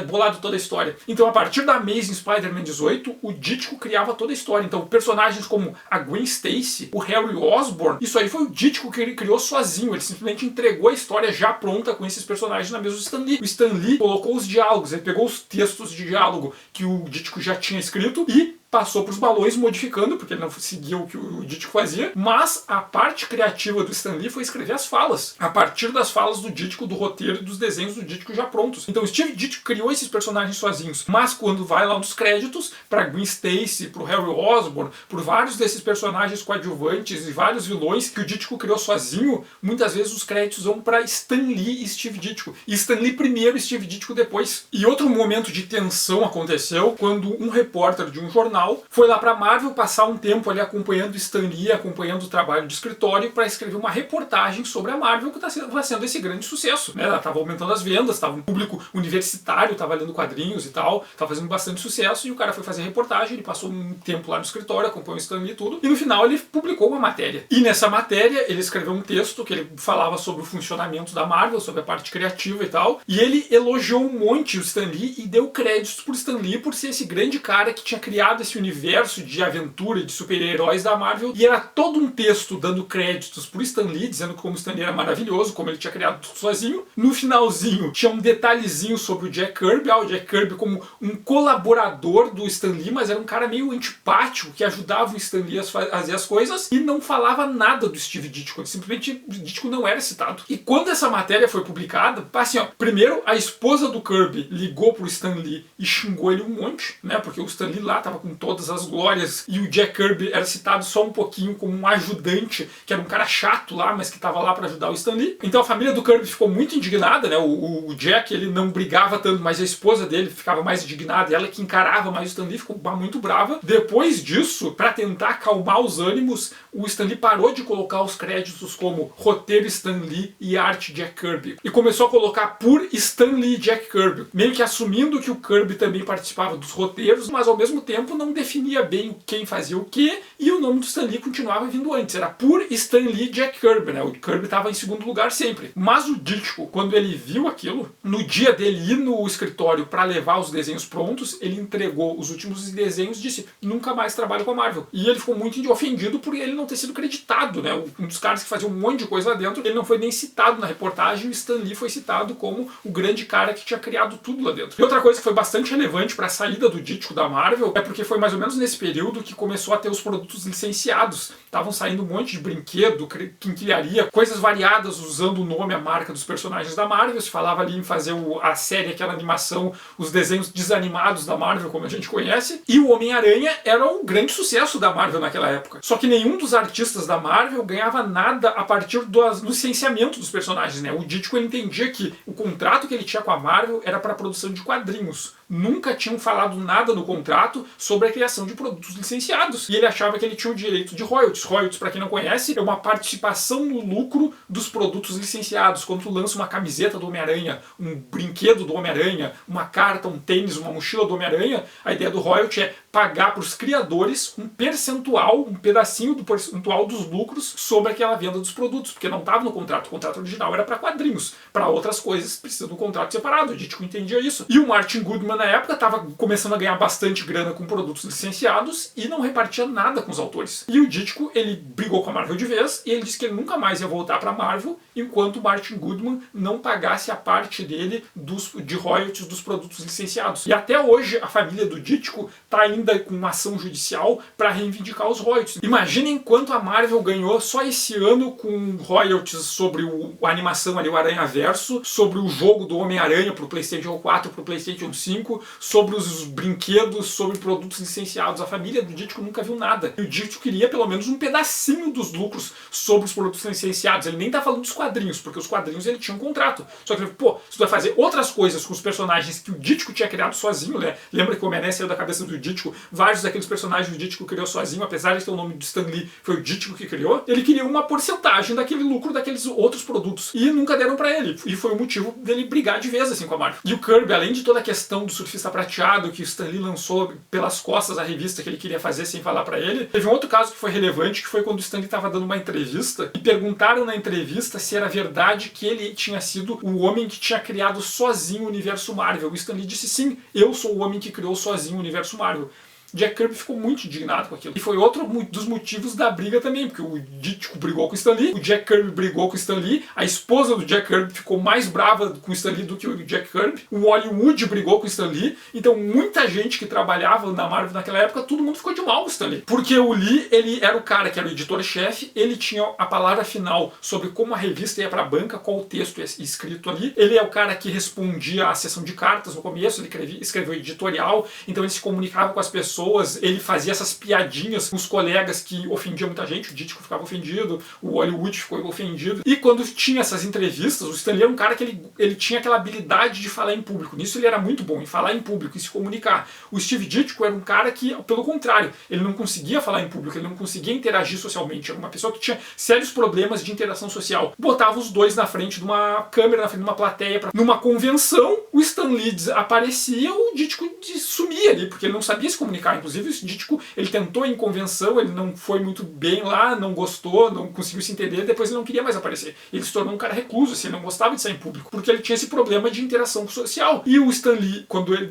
bolado toda a história. Então a partir da Amazing Spider-Man 18, o Ditko criava toda a história. Então personagens como a Gwen Stacy, o Harry Osborn, isso aí foi o Ditko que ele criou sozinho. Ele simplesmente entregou a história já pronta com esses personagens na mesa do Stan Lee. O Stan Lee colocou os diálogos, ele pegou os textos de diálogo que o Ditko já tinha escrito e passou para os balões modificando, porque ele não seguia o que o Ditko fazia, mas a parte criativa do Stan Lee foi escrever as falas, a partir das falas do Ditko, do roteiro e dos desenhos do Ditko já prontos. Então o Steve Ditko criou esses personagens sozinhos, mas quando vai lá nos créditos, para Gwen Stacy, para o Harry Osborn, por vários desses personagens coadjuvantes e vários vilões que o Ditko criou sozinho, muitas vezes os créditos vão para Stan Lee e Steve Ditko. E Stan Lee primeiro e Steve Ditko depois. E outro momento de tensão aconteceu quando um repórter de um jornal foi lá para Marvel passar um tempo ali acompanhando Stan Lee, acompanhando o trabalho de escritório para escrever uma reportagem sobre a Marvel que está sendo esse grande sucesso. Ela estava aumentando as vendas, estava um público universitário, estava lendo quadrinhos e tal, estava fazendo bastante sucesso e o cara foi fazer reportagem, ele passou um tempo lá no escritório, acompanhou o Stan Lee e tudo, e no final ele publicou uma matéria. E nessa matéria ele escreveu um texto que ele falava sobre o funcionamento da Marvel, sobre a parte criativa e tal, e ele elogiou um monte o Stan Lee e deu créditos pro Stan Lee por ser esse grande cara que tinha criado esse universo de aventura e de super-heróis da Marvel, e era todo um texto dando créditos pro Stan Lee, dizendo como o Stan Lee era maravilhoso, como ele tinha criado tudo sozinho. No finalzinho tinha um detalhezinho sobre o Jack Kirby, o Jack Kirby como um colaborador do Stan Lee, mas era um cara meio antipático, que ajudava o Stan Lee a fazer as coisas, e não falava nada do Steve Ditko, simplesmente o Ditko não era citado. E quando essa matéria foi publicada, assim, ó, primeiro a esposa do Kirby ligou pro Stan Lee e xingou ele um monte, né, porque o Stan Lee lá tava com todas as glórias e o Jack Kirby era citado só um pouquinho como um ajudante, que era um cara chato lá, mas que estava lá para ajudar o Stan Lee. Então a família do Kirby ficou muito indignada, né? O Jack, ele não brigava tanto, mas a esposa dele ficava mais indignada, ela que encarava mais o Stan Lee, ficou muito brava. Depois disso, para tentar acalmar os ânimos, o Stan Lee parou de colocar os créditos como roteiro Stan Lee e arte Jack Kirby, e começou a colocar por Stan Lee e Jack Kirby, meio que assumindo que o Kirby também participava dos roteiros, mas ao mesmo tempo não definia bem quem fazia o que, e o nome do Stan Lee continuava vindo antes, era por Stan Lee Jack Kirby, né? O Kirby estava em segundo lugar sempre. Mas o Ditko, quando ele viu aquilo, no dia dele ir no escritório para levar os desenhos prontos, ele entregou os últimos desenhos e disse: nunca mais trabalho com a Marvel. E ele ficou muito ofendido por ele não ter sido creditado, né? Um dos caras que fazia um monte de coisa lá dentro, ele não foi nem citado na reportagem, o Stan Lee foi citado como o grande cara que tinha criado tudo lá dentro. E outra coisa que foi bastante relevante para a saída do Ditko da Marvel é porque foi mais ou menos nesse período que começou a ter os produtos licenciados. Estavam saindo um monte de brinquedo, quinquilharia, coisas variadas usando o nome, a marca dos personagens da Marvel. Se falava ali em fazer a série, aquela animação, os desenhos desanimados da Marvel, como a gente conhece. E o Homem-Aranha era um grande sucesso da Marvel naquela época. Só que nenhum dos artistas da Marvel ganhava nada a partir do licenciamento dos personagens, né? O Ditko entendia que o contrato que ele tinha com a Marvel era para a produção de quadrinhos. Nunca tinham falado nada no contrato sobre a criação de produtos licenciados. E ele achava que ele tinha o direito de royalties. Royalties, para quem não conhece, é uma participação no lucro dos produtos licenciados. Quando tu lança uma camiseta do Homem-Aranha, um brinquedo do Homem-Aranha, uma carta, um tênis, uma mochila do Homem-Aranha, a ideia do royalty é pagar para os criadores um percentual, um pedacinho do percentual dos lucros sobre aquela venda dos produtos, porque não estava no contrato. O contrato original era para quadrinhos. Para outras coisas, precisa de um contrato separado. A gente entendia isso. E o Martin Goodman na época estava começando a ganhar bastante grana com produtos licenciados e não repartia nada com os autores. E o Ditko, ele brigou com a Marvel de vez e ele disse que ele nunca mais ia voltar para a Marvel enquanto o Martin Goodman não pagasse a parte dele de royalties dos produtos licenciados. E até hoje a família do Ditko está ainda com uma ação judicial para reivindicar os royalties. Imaginem quanto a Marvel ganhou só esse ano com royalties sobre a animação ali, o Aranhaverso, sobre o jogo do Homem-Aranha pro PlayStation 4, pro PlayStation 5, sobre os brinquedos, sobre produtos licenciados. A família do Ditko nunca viu nada. E o Ditko queria pelo menos um pedacinho dos lucros sobre os produtos licenciados. Ele nem tá falando dos quadrinhos, porque os quadrinhos ele tinha um contrato. Só que, pô, se tu vai fazer outras coisas com os personagens que o Ditko tinha criado sozinho, né? Lembra que o Homem-Aranha saiu da cabeça do Ditko? Vários daqueles personagens o Ditko criou sozinho, apesar de ter o nome do Stan Lee, foi o Ditko que criou. Ele queria uma porcentagem daquele lucro daqueles outros produtos. E nunca deram pra ele. E foi o motivo dele brigar de vez assim com a Marvel. E o Kirby, além de toda a questão do surfista prateado, que o Stan Lee lançou pelas costas a revista que ele queria fazer sem falar pra ele, teve um outro caso que foi relevante, que foi quando o Stan Lee estava dando uma entrevista e perguntaram na entrevista se era verdade que ele tinha sido o homem que tinha criado sozinho o universo Marvel. O Stan Lee disse sim, eu sou o homem que criou sozinho o universo Marvel. Jack Kirby ficou muito indignado com aquilo. E foi outro dos motivos da briga também, porque o Ditko brigou com o Stan Lee, o Jack Kirby brigou com o Stan Lee, a esposa do Jack Kirby ficou mais brava com o Stan Lee do que o Jack Kirby, o Hollywood brigou com o Stan Lee, então muita gente que trabalhava na Marvel naquela época, todo mundo ficou de mal com o Stan Lee. Porque o Lee, ele era o cara que era o editor-chefe, ele tinha a palavra final sobre como a revista ia pra banca, qual o texto ia escrito ali, ele é o cara que respondia à sessão de cartas no começo, ele escreveu editorial, então ele se comunicava com as pessoas, ele fazia essas piadinhas com os colegas que ofendiam muita gente, o Ditko ficava ofendido, o Hollywood ficou ofendido. E quando tinha essas entrevistas, o Stan Lee era um cara que ele tinha aquela habilidade de falar em público. Nisso ele era muito bom, em falar em público, em se comunicar. O Steve Ditko era um cara que, pelo contrário, ele não conseguia falar em público, ele não conseguia interagir socialmente. Era uma pessoa que tinha sérios problemas de interação social. Botava os dois na frente de uma câmera, na frente de uma plateia, numa convenção, o Stan Lee aparecia, o Ditko sumia ali, porque ele não sabia se comunicar. Inclusive o Ditko, ele tentou ir em convenção, ele não foi muito bem lá, não gostou, não conseguiu se entender, depois ele não queria mais aparecer. Ele se tornou um cara recluso, assim, ele não gostava de sair em público, porque ele tinha esse problema de interação social. E o Stan Lee,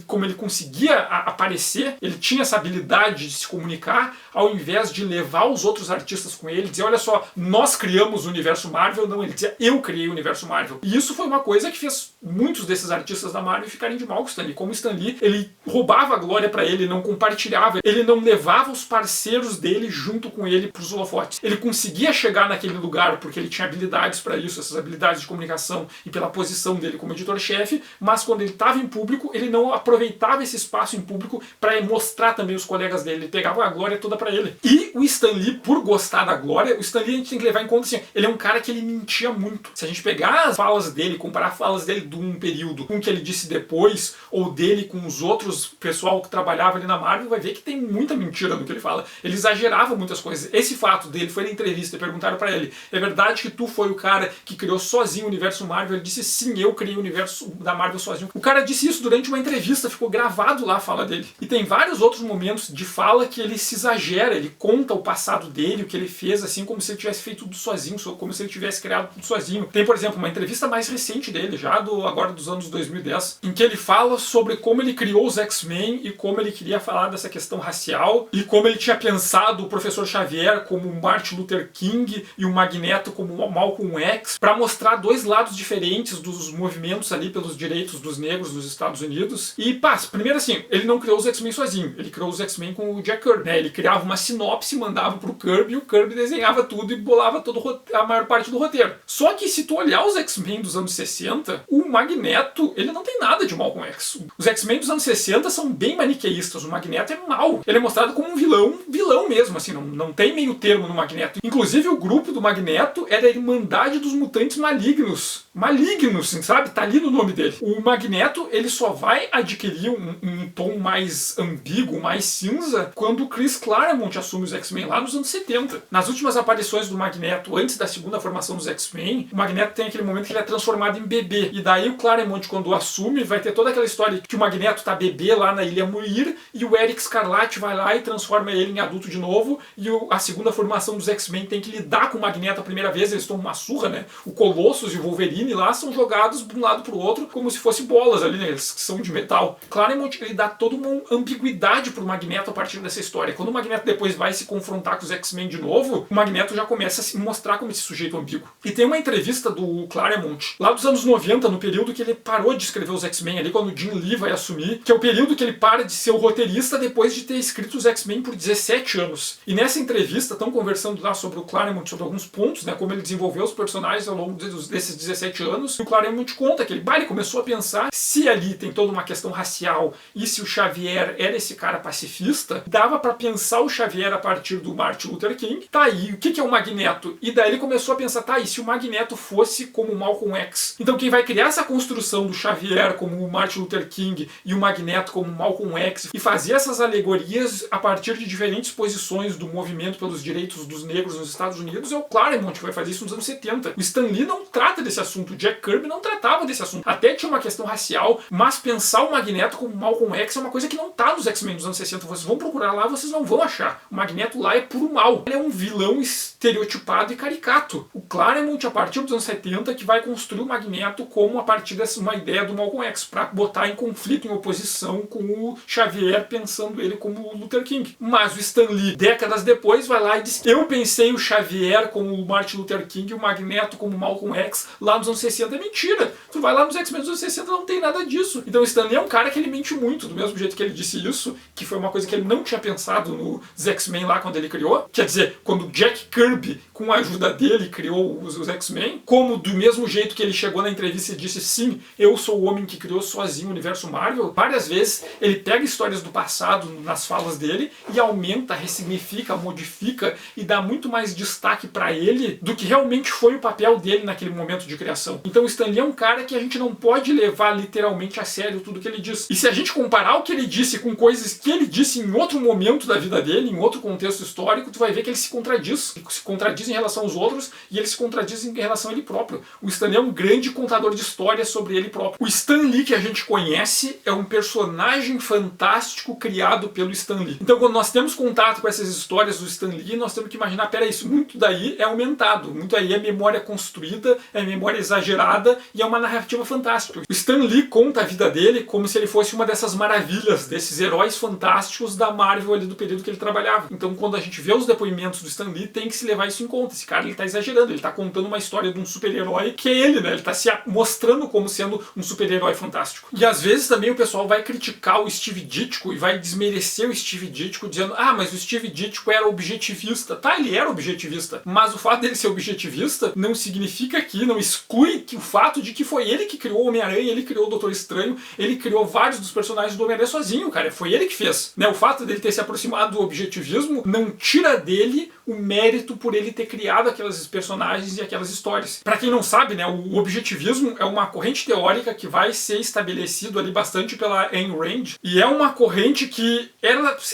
como ele conseguia aparecer, ele tinha essa habilidade de se comunicar, ao invés de levar os outros artistas com ele, dizer, olha só, nós criamos o universo Marvel, não, ele dizia, eu criei o universo Marvel. E isso foi uma coisa que fez muitos desses artistas da Marvel ficarem de mal com o Stan Lee. Como o Stan Lee, ele roubava a glória pra ele não compartilhava, ele não levava os parceiros dele junto com ele pros holofotes. Ele conseguia chegar naquele lugar porque ele tinha habilidades para isso, essas habilidades de comunicação e pela posição dele como editor-chefe, mas quando ele estava em público, ele não aproveitava esse espaço em público para mostrar também os colegas dele, ele pegava a glória toda para ele. E o Stan Lee, por gostar da glória, o Stan Lee a gente tem que levar em conta assim, ele é um cara que ele mentia muito. Se a gente pegar as falas dele, comparar falas dele de um período com o que ele disse depois, ou dele com os outros pessoal que trabalhava ali na Marvel, vai ver que tem muita mentira no que ele fala. Ele exagerava muitas coisas. Esse fato dele foi na entrevista e perguntaram pra ele, é verdade que tu foi o cara que criou sozinho o universo Marvel? Ele disse, sim, eu criei o universo da Marvel sozinho. O cara disse isso durante uma entrevista, ficou gravado lá a fala dele. E tem vários outros momentos de fala que ele se exagera, ele conta o passado dele, o que ele fez, assim, como se ele tivesse feito tudo sozinho, como se ele tivesse criado tudo sozinho. Tem, por exemplo, uma entrevista mais recente dele, já agora dos anos 2010, em que ele fala sobre como ele criou os X-Men e como ele queria falar dessa questão racial e como ele tinha pensado o Professor Xavier como o Martin Luther King e o Magneto como o Malcolm X, para mostrar dois lados diferentes dos movimentos ali pelos direitos dos negros nos Estados Unidos. E, primeiro assim, ele não criou os X-Men sozinho, ele criou os X-Men com o Jack Kirby, né? Ele criava uma sinopse, mandava pro Kirby e o Kirby desenhava tudo e bolava a maior parte do roteiro. Só que se tu olhar os X-Men dos anos 60, o Magneto, ele não tem nada de Malcolm X. Os X-Men dos anos 60 são bem maniqueístas, o Magneto é mau. Ele é mostrado como um vilão mesmo, assim, não tem meio termo no Magneto. Inclusive o grupo do Magneto é da Irmandade dos Mutantes Malignos. Malignos, sabe? Tá ali no nome dele. O Magneto, ele só vai adquirir um tom mais ambíguo, mais cinza, quando o Chris Claremont assume os X-Men lá nos anos 70. Nas últimas aparições do Magneto, antes da segunda formação dos X-Men, o Magneto tem aquele momento que ele é transformado em bebê. E daí o Claremont, quando assume, vai ter toda aquela história que o Magneto tá bebê lá na Ilha Muir, e o Eric Scarlatti vai lá e transforma ele em adulto de novo, e a segunda formação dos X-Men tem que lidar com o Magneto a primeira vez, eles tomam uma surra, né? O Colossus e o Wolverine Stanley lá são jogados de um lado pro outro como se fossem bolas ali, né? Eles são de metal. Claremont, ele dá toda uma ambiguidade pro Magneto a partir dessa história. Quando o Magneto depois vai se confrontar com os X-Men de novo, o Magneto já começa a se mostrar como esse sujeito ambíguo. E tem uma entrevista do Claremont, lá dos anos 90, no período que ele parou de escrever os X-Men, ali quando o Jim Lee vai assumir, que é o período que ele para de ser o roteirista depois de ter escrito os X-Men por 17 anos. E nessa entrevista, estão conversando lá sobre o Claremont, sobre alguns pontos, né, como ele desenvolveu os personagens ao longo desses 17 anos, e o Claremont conta que ele começou a pensar se ali tem toda uma questão racial e se o Xavier era esse cara pacifista, dava pra pensar o Xavier a partir do Martin Luther King. Tá aí, o que é o Magneto? E daí ele começou a pensar, tá aí, se o Magneto fosse como o Malcolm X? Então quem vai criar essa construção do Xavier como o Martin Luther King e o Magneto como o Malcolm X e fazer essas alegorias a partir de diferentes posições do movimento pelos direitos dos negros nos Estados Unidos é o Claremont, que vai fazer isso nos anos 70. O Stan Lee não trata desse assunto, o Jack Kirby não tratava desse assunto. Até tinha uma questão racial, mas pensar o Magneto como Malcolm X é uma coisa que não tá nos X-Men dos anos 60. Vocês vão procurar lá, vocês não vão achar. O Magneto lá é puro mal. Ele é um vilão estereotipado e caricato. O Claremont, a partir dos anos 70, que vai construir o Magneto como a partir dessa uma ideia do Malcolm X, para botar em conflito, em oposição com o Xavier, pensando ele como o Luther King. Mas o Stan Lee, décadas depois, vai lá e diz: eu pensei o Xavier como o Martin Luther King e o Magneto como o Malcolm X lá nos anos 60. É mentira. Tu vai lá nos X-Men dos anos 60, não tem nada disso. Então o Stan Lee é um cara que ele mente muito, do mesmo jeito que ele disse isso, que foi uma coisa que ele não tinha pensado nos X-Men lá quando ele criou. Quer dizer, quando o Jack Kirby, com a ajuda dele, criou os X-Men, como do mesmo jeito que ele chegou na entrevista e disse: sim, eu sou o homem que criou sozinho o universo Marvel. Várias vezes ele pega histórias do passado nas falas dele e aumenta, ressignifica, modifica e dá muito mais destaque pra ele do que realmente foi o papel dele naquele momento de criação. Então o Stan Lee é um cara que a gente não pode levar literalmente a sério tudo que ele diz. E se a gente comparar o que ele disse com coisas que ele disse em outro momento da vida dele, em outro contexto histórico, tu vai ver que ele se contradiz. Ele se contradiz em relação aos outros e ele se contradiz em relação a ele próprio. O Stan Lee é um grande contador de histórias sobre ele próprio. O Stan Lee que a gente conhece é um personagem fantástico criado pelo Stan Lee. Então quando nós temos contato com essas histórias do Stan Lee, nós temos que imaginar, peraí, isso muito daí é aumentado, muito aí é memória construída, é memória exagerada e é uma narrativa fantástica. O Stan Lee conta a vida dele como se ele fosse uma dessas maravilhas, desses heróis fantásticos da Marvel ali do período que ele trabalhava. Então quando a gente vê os depoimentos do Stan Lee, tem que se levar isso em conta. Esse cara, ele tá exagerando, ele tá contando uma história de um super-herói que é ele, né? Ele tá se mostrando como sendo um super-herói fantástico. E às vezes também o pessoal vai criticar o Steve Ditko e vai desmerecer o Steve Ditko dizendo: ah, mas o Steve Ditko era objetivista. Tá, ele era objetivista, mas o fato dele ser objetivista não significa que, não exclui que o fato de que foi ele que criou o Homem-Aranha, ele criou o Doutor Estranho, ele criou vários dos personagens do Homem-Aranha sozinho, cara. Foi ele que fez. Né? O fato dele ter se aproximado do objetivismo não tira dele o mérito por ele ter criado aquelas personagens e aquelas histórias. Pra quem não sabe, né, o objetivismo é uma corrente teórica que vai ser estabelecido ali bastante pela Ayn Rand, e é uma corrente que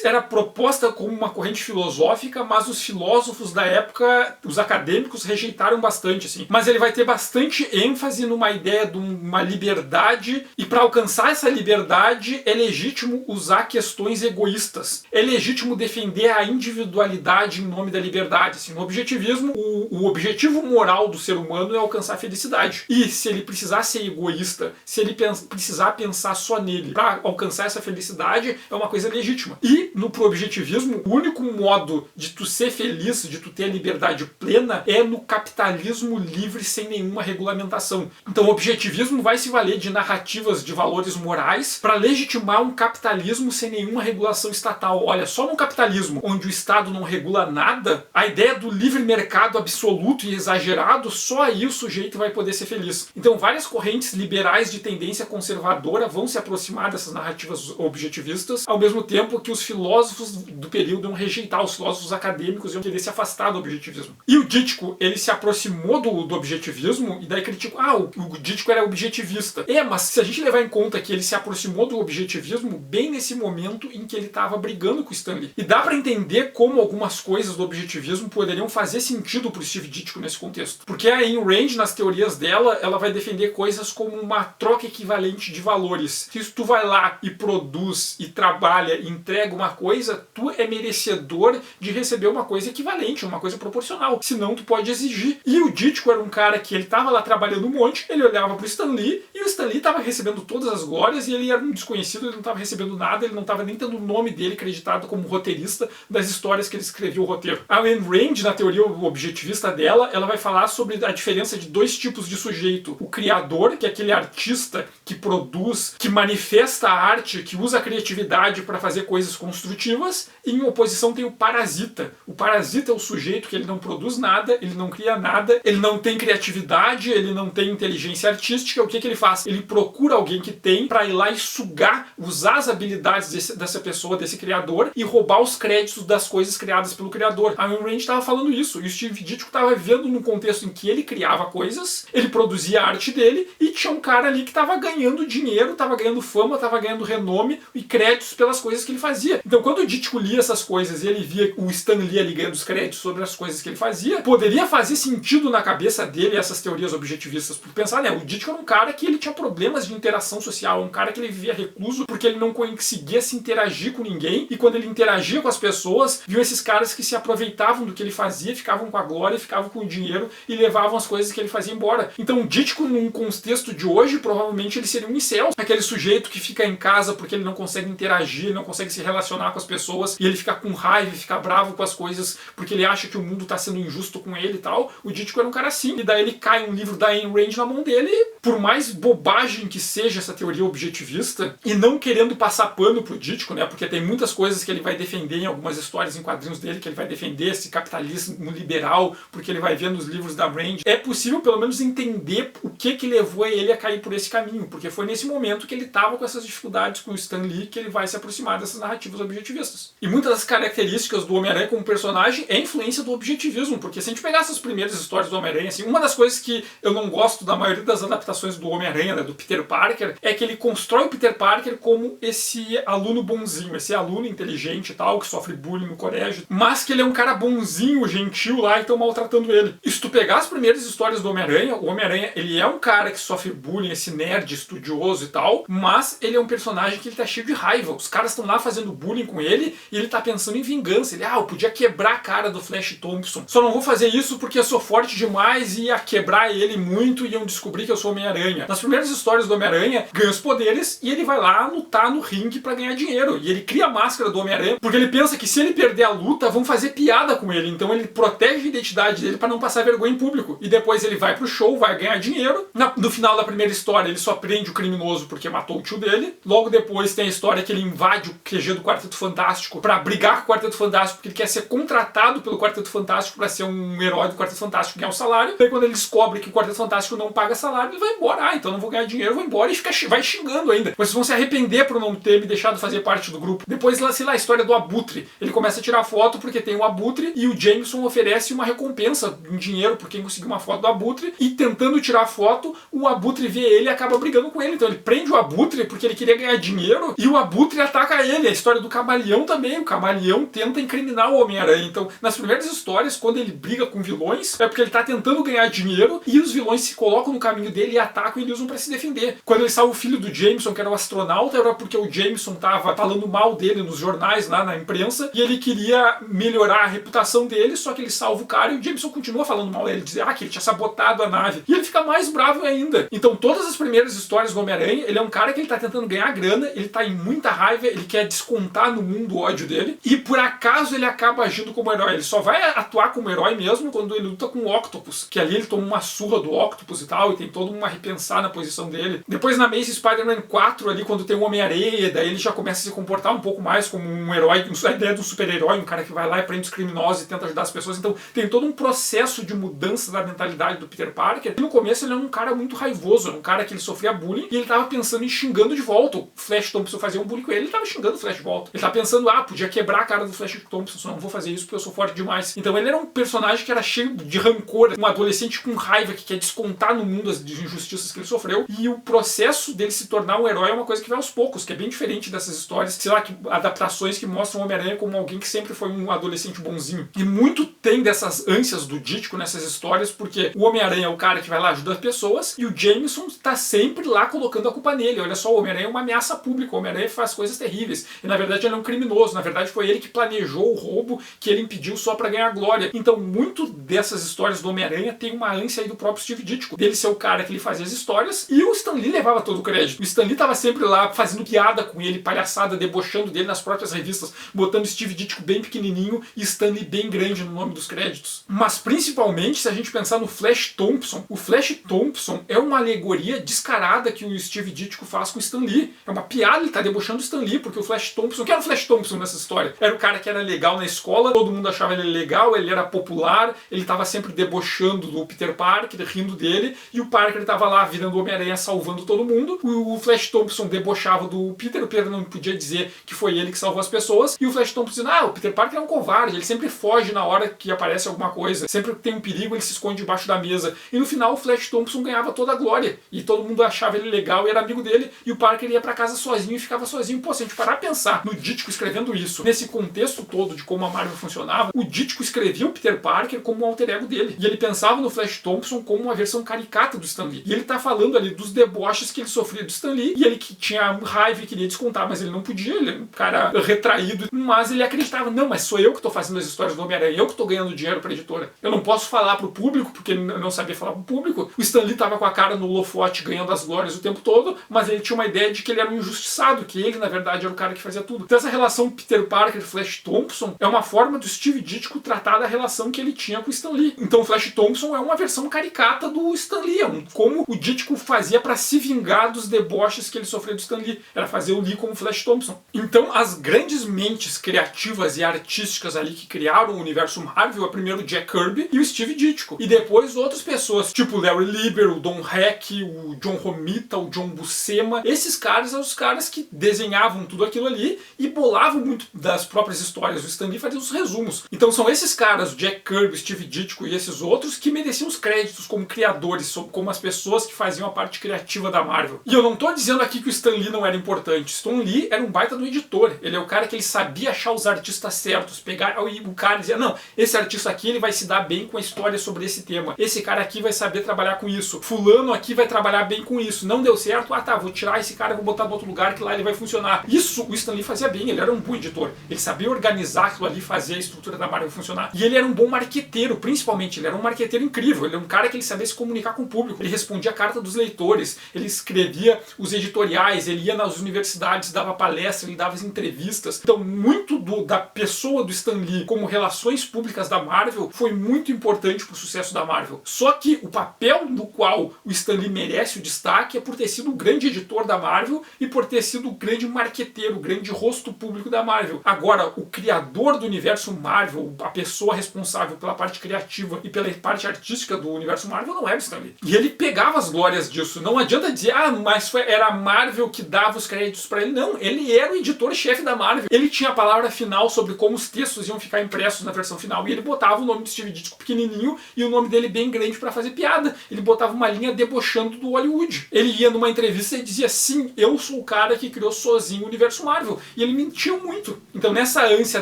era proposta como uma corrente filosófica, mas os filósofos da época, os acadêmicos, rejeitaram bastante, assim. Mas ele vai ter bastante ênfase numa ideia de uma liberdade, e para alcançar essa liberdade é legítimo usar questões egoístas. É legítimo defender a individualidade em nome da liberdade. Assim, no objetivismo, o objetivo moral do ser humano é alcançar a felicidade. E se ele precisar ser egoísta, se ele precisar pensar só nele para alcançar essa felicidade, é uma coisa legítima. E pro objetivismo, o único modo de tu ser feliz, de tu ter a liberdade plena, é no capitalismo livre sem nenhuma regulamentação. Então o objetivismo vai se valer de narrativas de valores morais para legitimar um capitalismo sem nenhuma regulação estatal. Olha, só no capitalismo, onde o Estado não regula nada, a ideia do livre mercado absoluto e exagerado, só aí o sujeito vai poder ser feliz. Então várias correntes liberais de tendência conservadora vão se aproximar dessas narrativas objetivistas, ao mesmo tempo que os filósofos do período iam rejeitar, os filósofos acadêmicos iam querer se afastar do objetivismo. E o Ditko, ele se aproximou do objetivismo e daí criticou: ah, o Ditko era objetivista. Mas se a gente levar em conta que ele se aproximou do objetivismo bem nesse momento em que ele estava brigando com o Stan Lee. E dá para entender como algumas coisas do objetivismo poderiam fazer sentido pro Steve Ditko nesse contexto. Porque a Ayn Rand, nas teorias dela, ela vai defender coisas como uma troca equivalente de valores. Se tu vai lá e produz, e trabalha, e entrega uma coisa, tu é merecedor de receber uma coisa equivalente, uma coisa proporcional. Senão tu pode exigir. E o Ditko era um cara que ele estava lá trabalhando um monte, ele olhava pro Stan Lee e o Stan Lee tava recebendo todas as glórias e ele era um desconhecido, ele não tava recebendo nada, ele não tava nem tendo o nome dele acreditado como roteirista das histórias que ele escrevia o roteiro. A Ayn Rand, na teoria objetivista dela, ela vai falar sobre a diferença de dois tipos de sujeito. O criador, que é aquele artista que produz, que manifesta a arte, que usa a criatividade para fazer coisas construtivas, e em oposição tem o parasita. O parasita é o sujeito que ele não produz nada, ele não cria nada, ele não tem criatividade, ele não tem inteligência artística. O que ele faz? Ele procura alguém que tem para ir lá e sugar, usar as habilidades dessa pessoa, desse criador, e roubar os créditos das coisas criadas pelo criador. A Ayn Rand estava falando isso, e o Steve Ditko estava vivendo num contexto em que ele criava coisas, ele produzia a arte dele, e tinha um cara ali que estava ganhando dinheiro, estava ganhando fama, estava ganhando renome e créditos pelas coisas que ele fazia. Então quando o Ditko lia essas coisas e ele via o Stan Lee ali ganhando os créditos sobre as coisas que ele fazia, poderia fazer sentido na cabeça dele essas teorias objetivistas, porque pensar, né, o Ditko era um cara que ele tinha problemas de interação social, um cara que ele vivia recluso porque ele não conseguia se interagir com ninguém, e quando ele interagia com as pessoas, viu esses caras que se aproveitavam do que ele fazia, ficavam com a glória, ficavam com o dinheiro e levavam as coisas que ele fazia embora. Então o Ditko, num contexto de hoje, provavelmente ele seria um incel, aquele sujeito que fica em casa porque ele não consegue interagir, ele não consegue se relacionar com as pessoas, e ele fica com raiva, fica bravo com as coisas porque ele acha que o mundo está sendo injusto com ele e tal. O Ditko era um cara assim, e daí ele cai um livro da Ayn Rand na mão dele, por mais bobagem que seja essa teoria objetivista, e não querendo passar pano pro Ditko, né, porque tem muitas coisas que ele vai defender em algumas histórias em quadrinhos dele, que ele vai defender esse capitalismo liberal, porque ele vai ver nos livros da Rand. É possível pelo menos entender o que levou ele a cair por esse caminho, porque foi nesse momento que ele estava com essas dificuldades com o Stan Lee que ele vai se aproximar dessas narrativas objetivistas. E muitas das características do Homem-Aranha como personagem é influência do objetivismo, porque se a gente pegar essas primeiras histórias do Homem-Aranha, assim, uma das coisas que eu não gosto da maioria das adaptações do Homem-Aranha, né, do Peter Parker, é que ele constrói o Peter Parker como esse aluno bonzinho, esse aluno inteligente e tal, que sofre bullying no colégio, mas que ele é um cara bonzinho, gentil lá, e estão maltratando ele. E se tu pegar as primeiras histórias do Homem-Aranha, o Homem-Aranha, ele é um cara que sofre bullying, esse nerd estudioso e tal, mas ele é um personagem que ele tá cheio de raiva. Os caras estão lá fazendo bullying com ele e ele tá pensando em vingança. Ele, eu podia quebrar a cara do Flash Thompson. Só não vou fazer isso porque eu sou forte demais e ia quebrar ele muito e iam descobrir que eu sou Homem-Aranha. Nas primeiras histórias do Homem-Aranha, ganha os poderes e ele vai lá lutar no ringue pra ganhar dinheiro. E ele cria a máscara do Homem-Aranha porque ele pensa que se ele perder a luta, vão fazer piada com ele. Então ele protege a identidade dele pra não passar vergonha em público. E depois ele vai pro show, vai ganhar dinheiro. No final da primeira história, ele só prende o criminoso porque matou o tio dele. Logo depois tem a história que ele invade o QG do Quarteto Fantástico pra brigar com o Quarteto Fantástico porque ele quer ser contratado pelo Quarteto Fantástico pra ser um herói do Quarteto Fantástico e ganhar o salário. Daí quando ele descobre que o Quarteto Fantástico não paga salário, ele vai embora. Então não vou ganhar dinheiro, vou embora, e vai xingando ainda. Vocês vão se arrepender por não ter me deixado fazer parte do grupo. Depois, sei lá, a história do Abutre. Ele começa a tirar foto porque tem o Abutre e o Jameson oferece uma recompensa em dinheiro por quem conseguir uma foto do Abutre, e tentando tirar foto, o Abutre vê ele e acaba brigando com ele. Então ele prende o Abutre porque ele queria ganhar dinheiro e o Abutre ataca ele. A história do Camaleão também. O Camaleão tenta incriminar o Homem-Aranha. Então, nas primeiras histórias, quando ele briga com vilões, é porque ele tá tentando ganhar dinheiro e os vilões se colocam no caminho dele e atacam e eles usam pra se defender. Quando ele salva o filho do Jameson, que era o astronauta, era porque o Jameson tava falando mal dele nos jornais, lá na imprensa, e ele queria melhorar a reputação dele, só que ele salva o cara e o Jameson continua falando mal dele, dizer que ele tinha sabotado a nave. E ele fica mais bravo ainda. Então todas as primeiras histórias do Homem-Aranha, ele é um cara que ele tá tentando ganhar grana, ele tá em muita raiva, ele quer descontar no mundo o ódio dele, e por acaso ele acaba agindo como herói. Ele só vai atuar como herói mesmo quando ele luta com o Octopus, que ali ele toma uma surra do Octopus e tal, e tem todo uma repensar na posição dele. Depois na Amazing Spider-Man 4, ali quando tem o Homem-Areia, daí ele já começa a se comportar um pouco mais como um herói, a ideia de um super-herói, um cara que vai lá e prende os criminosos e tenta ajudar as pessoas. Então tem todo um processo de mudança da mentalidade do Peter Parker. E no começo ele era um cara muito raivoso, um cara que ele sofria bullying e ele tava pensando em xingando de volta. O Flash Thompson fazia um bullying com ele, ele tava xingando o Flash de volta. Ele tava pensando, podia quebrar a cara do Flash Thompson, só não vou fazer isso porque eu sou forte demais. Então ele era um personagem que era cheio de rancor, um adolescente com raiva que quer descontar no mundo as injustiças injustiças que ele sofreu, e o processo dele se tornar um herói é uma coisa que vai aos poucos, que é bem diferente dessas histórias, sei lá, adaptações que mostram o Homem-Aranha como alguém que sempre foi um adolescente bonzinho. E muito tem dessas ânsias do Dítico nessas histórias, porque o Homem-Aranha é o cara que vai lá ajudar as pessoas, e o Jameson tá sempre lá colocando a culpa nele. Olha só, o Homem-Aranha é uma ameaça pública, o Homem-Aranha faz coisas terríveis, e na verdade ele é um criminoso, na verdade foi ele que planejou o roubo que ele impediu só pra ganhar glória. Então muito dessas histórias do Homem-Aranha tem uma ânsia aí do próprio Steve Ditko, dele ser o cara que ele fazia as histórias, e o Stan Lee levava todo o crédito. O Stan Lee tava sempre lá fazendo piada com ele, palhaçada, debochando dele nas próprias revistas, botando Steve Ditko bem pequenininho e Stan Lee bem grande no nome dos créditos. Mas principalmente se a gente pensar no Flash Thompson, o Flash Thompson é uma alegoria descarada que o Steve Ditko faz com o Stan Lee. É uma piada, ele tá debochando o Stan Lee, porque o Flash Thompson, que era o Flash Thompson nessa história? Era o cara que era legal na escola, todo mundo achava ele legal, ele era popular, ele tava sempre debochando do Peter Parker, rindo dele, e o Parker tava lá virando o Homem-Aranha, salvando todo mundo. O Flash Thompson debochava do Peter, o Peter não podia dizer que foi ele que salvou as pessoas, e o Flash Thompson dizendo, o Peter Parker é um covarde, ele sempre foge na hora que aparece alguma coisa, sempre que tem um perigo ele se esconde debaixo da mesa. E no final o Flash Thompson ganhava toda a glória, e todo mundo achava ele legal e era amigo dele, e o Parker ia pra casa sozinho e ficava sozinho. Pô, se a gente parar a pensar no Ditko escrevendo isso, nesse contexto todo de como a Marvel funcionava, o Ditko escrevia o Peter Parker como um alter ego dele, e ele pensava no Flash Thompson como uma versão caricata do Stan Lee. E ele tá falando ali dos deboches que ele sofria do Stan Lee, e ele que tinha raiva e queria descontar, mas ele não podia, ele é um cara retraído, mas ele acreditava, não, mas sou eu que tô fazendo as histórias do Homem-Aranha, eu que tô ganhando dinheiro pra editora. Eu não posso falar pro público, porque ele não sabia falar pro público. O Stan Lee tava com a cara no holofote ganhando as glórias o tempo todo, mas ele tinha uma ideia de que ele era um injustiçado, que ele, na verdade, era o cara que fazia tudo. Então essa relação Peter Parker e Flash Thompson é uma forma do Steve Ditko tratar da relação que ele tinha com o Stan Lee. Então o Flash Thompson é uma versão caricata do Stan Lee, como o Ditko fazia para se vingar dos deboches que ele sofreu do Stan Lee. Era fazer o Lee como Flash Thompson. Então as grandes mentes criativas e artísticas ali que criaram o universo Marvel é primeiro o Jack Kirby e o Steve Ditko. E depois outras pessoas, tipo o Larry Lieber, o Don Heck, o John Romita, o John Buscema. Esses caras são os caras que desenhavam tudo aquilo ali e bolavam muito das próprias histórias. O Stan Lee fazia os resumos. Então são esses caras, o Jack Kirby, o Steve Ditko e esses outros, que mereciam os créditos como criadores, como as pessoas que faziam a parte criativa da Marvel. E eu não tô dizendo aqui que o Stan Lee não era importante. Stan Lee era um baita do editor. Ele é o cara que ele sabia achar os artistas certos, pegar o cara e dizer, não, esse artista aqui ele vai se dar bem com a história sobre esse tema. Esse cara aqui vai saber trabalhar com isso. Fulano aqui vai trabalhar bem com isso. Não deu certo? Ah tá, vou tirar esse cara e vou botar no outro lugar que lá ele vai funcionar. Isso o Stan Lee fazia bem, ele era um bom editor. Ele sabia organizar aquilo ali, fazer a estrutura da Marvel funcionar. E ele era um bom marqueteiro, principalmente. Ele era um marqueteiro incrível. Ele era um cara que ele sabia se comunicar com o público. Ele respondia a carta dos leitores. Ele escrevia os editoriais. Ele ia nas universidades, dava palestra, ele dava as entrevistas. Então, muito da pessoa do Stan Lee como relações públicas da Marvel foi muito importante para o sucesso da Marvel. Só que o papel no qual o Stan Lee merece o destaque é por ter sido o grande editor da Marvel e por ter sido o grande marqueteiro, o grande rosto público da Marvel. Agora, o criador do universo Marvel, a pessoa responsável pela parte criativa e pela parte artística do universo Marvel não era o Stan Lee. E ele pegava as glórias disso. Não adianta dizer, mas era a Marvel que dava os créditos para ele. Não, ele era o editor-chefe da Marvel. Ele tinha a palavra final sobre como os textos iam ficar impressos na versão final. E ele botava o nome do Steve Ditko pequenininho e o nome dele bem grande para fazer piada. Ele botava uma linha debochando do Hollywood. Ele ia numa entrevista e dizia, sim, eu sou o cara que criou sozinho o universo Marvel. E ele mentia muito. Então nessa ânsia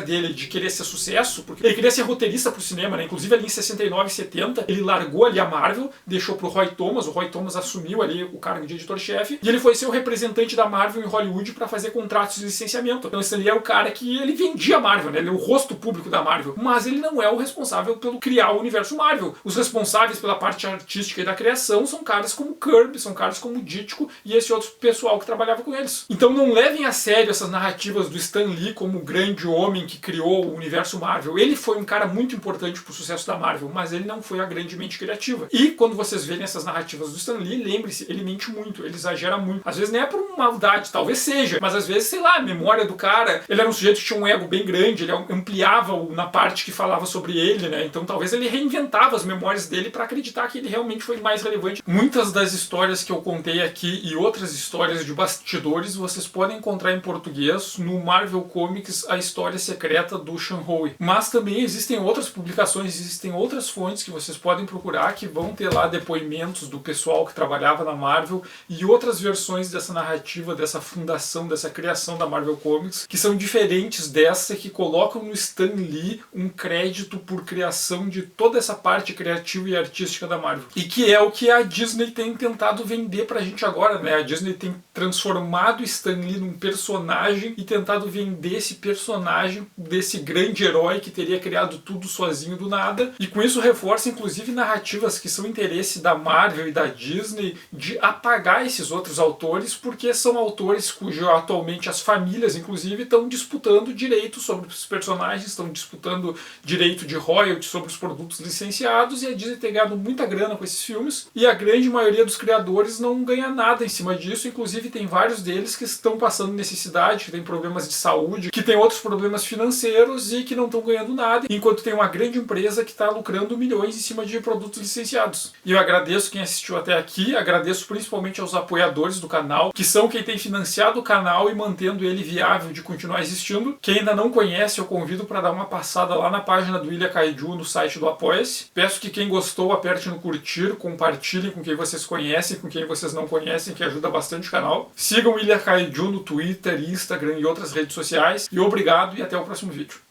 dele de querer ser sucesso, porque ele queria ser roteirista pro cinema, né? Inclusive ali em 69 e 70, ele largou ali a Marvel, deixou pro Roy Thomas, o Roy Thomas assumiu ali o cargo de editor-chefe, e ele foi ser o representante da Marvel em Hollywood para fazer contratos de licenciamento. Então esse ali é o cara que ele vendia a Marvel, né? Ele é o rosto público da Marvel, mas ele não é o responsável pelo criar o universo Marvel. Os responsáveis pela parte artística e da criação são caras como Kirby, são caras como Ditko e esse outro pessoal que trabalhava com eles. Então não levem a sério essas narrativas do Stan Lee como o grande homem que criou o universo Marvel. Ele foi um cara muito importante pro sucesso da Marvel, mas ele não foi a grande mente criativa. E quando vocês verem essas narrativas do Stan Lee, lembre-se, ele mente muito, ele exagera muito. Às vezes nem é por maldade, talvez seja, mas às vezes, sei lá, a memória do cara, ele era um sujeito que tinha um ego bem grande, ele ampliava na parte que falava sobre ele, né? Então talvez ele reinventava as memórias dele para acreditar que ele realmente foi mais relevante. Muitas das histórias que eu contei aqui e outras histórias de bastidores vocês podem encontrar em português no Marvel Comics A História Secreta do Sean Howe. Mas também existem outras publicações, existem outras fontes que vocês podem procurar que vão ter lá depoimentos do pessoal que trabalhava na Marvel e outras versões dessa narrativa, dessa fundação, dessa criação da Marvel Comics, que são diferentes dessa, que colocam no Stan Lee um crédito por criação de toda essa parte criativa e artística da Marvel. E que é o que a Disney tem tentado vender pra gente agora, né? A Disney tem transformado Stan Lee num personagem e tentado vender esse personagem desse grande herói que teria criado tudo sozinho do nada, e com isso reforça inclusive narrativas que são interesse da Marvel e da Disney de apagar esses outros autores, porque são autores cujo atualmente as famílias inclusive estão disputando direitos sobre os personagens, estão disputando direito de royalties sobre os produtos licenciados, e a Disney tem ganhado muita grana com esses filmes, e a grande maioria dos criadores não ganha nada em cima disso. Inclusive tem vários deles que estão passando necessidade, que tem problemas de saúde, que tem outros problemas financeiros e que não estão ganhando nada, enquanto tem uma grande empresa que está lucrando milhões em cima de produtos licenciados. E eu agradeço quem assistiu até aqui, agradeço principalmente aos apoiadores do canal, que são quem tem financiado o canal e mantendo ele viável de continuar existindo. Quem ainda não conhece, eu convido para dar uma passada lá na página do Ilha Kaiju no site do Apoia-se. Peço que quem gostou aperte no curtir, compartilhem com quem vocês conhecem, com quem vocês não conhecem, que ajuda bastante o canal. Sigam o Ilha Kaiju no Twitter, Instagram e outras redes sociais. E obrigado e até o próximo vídeo.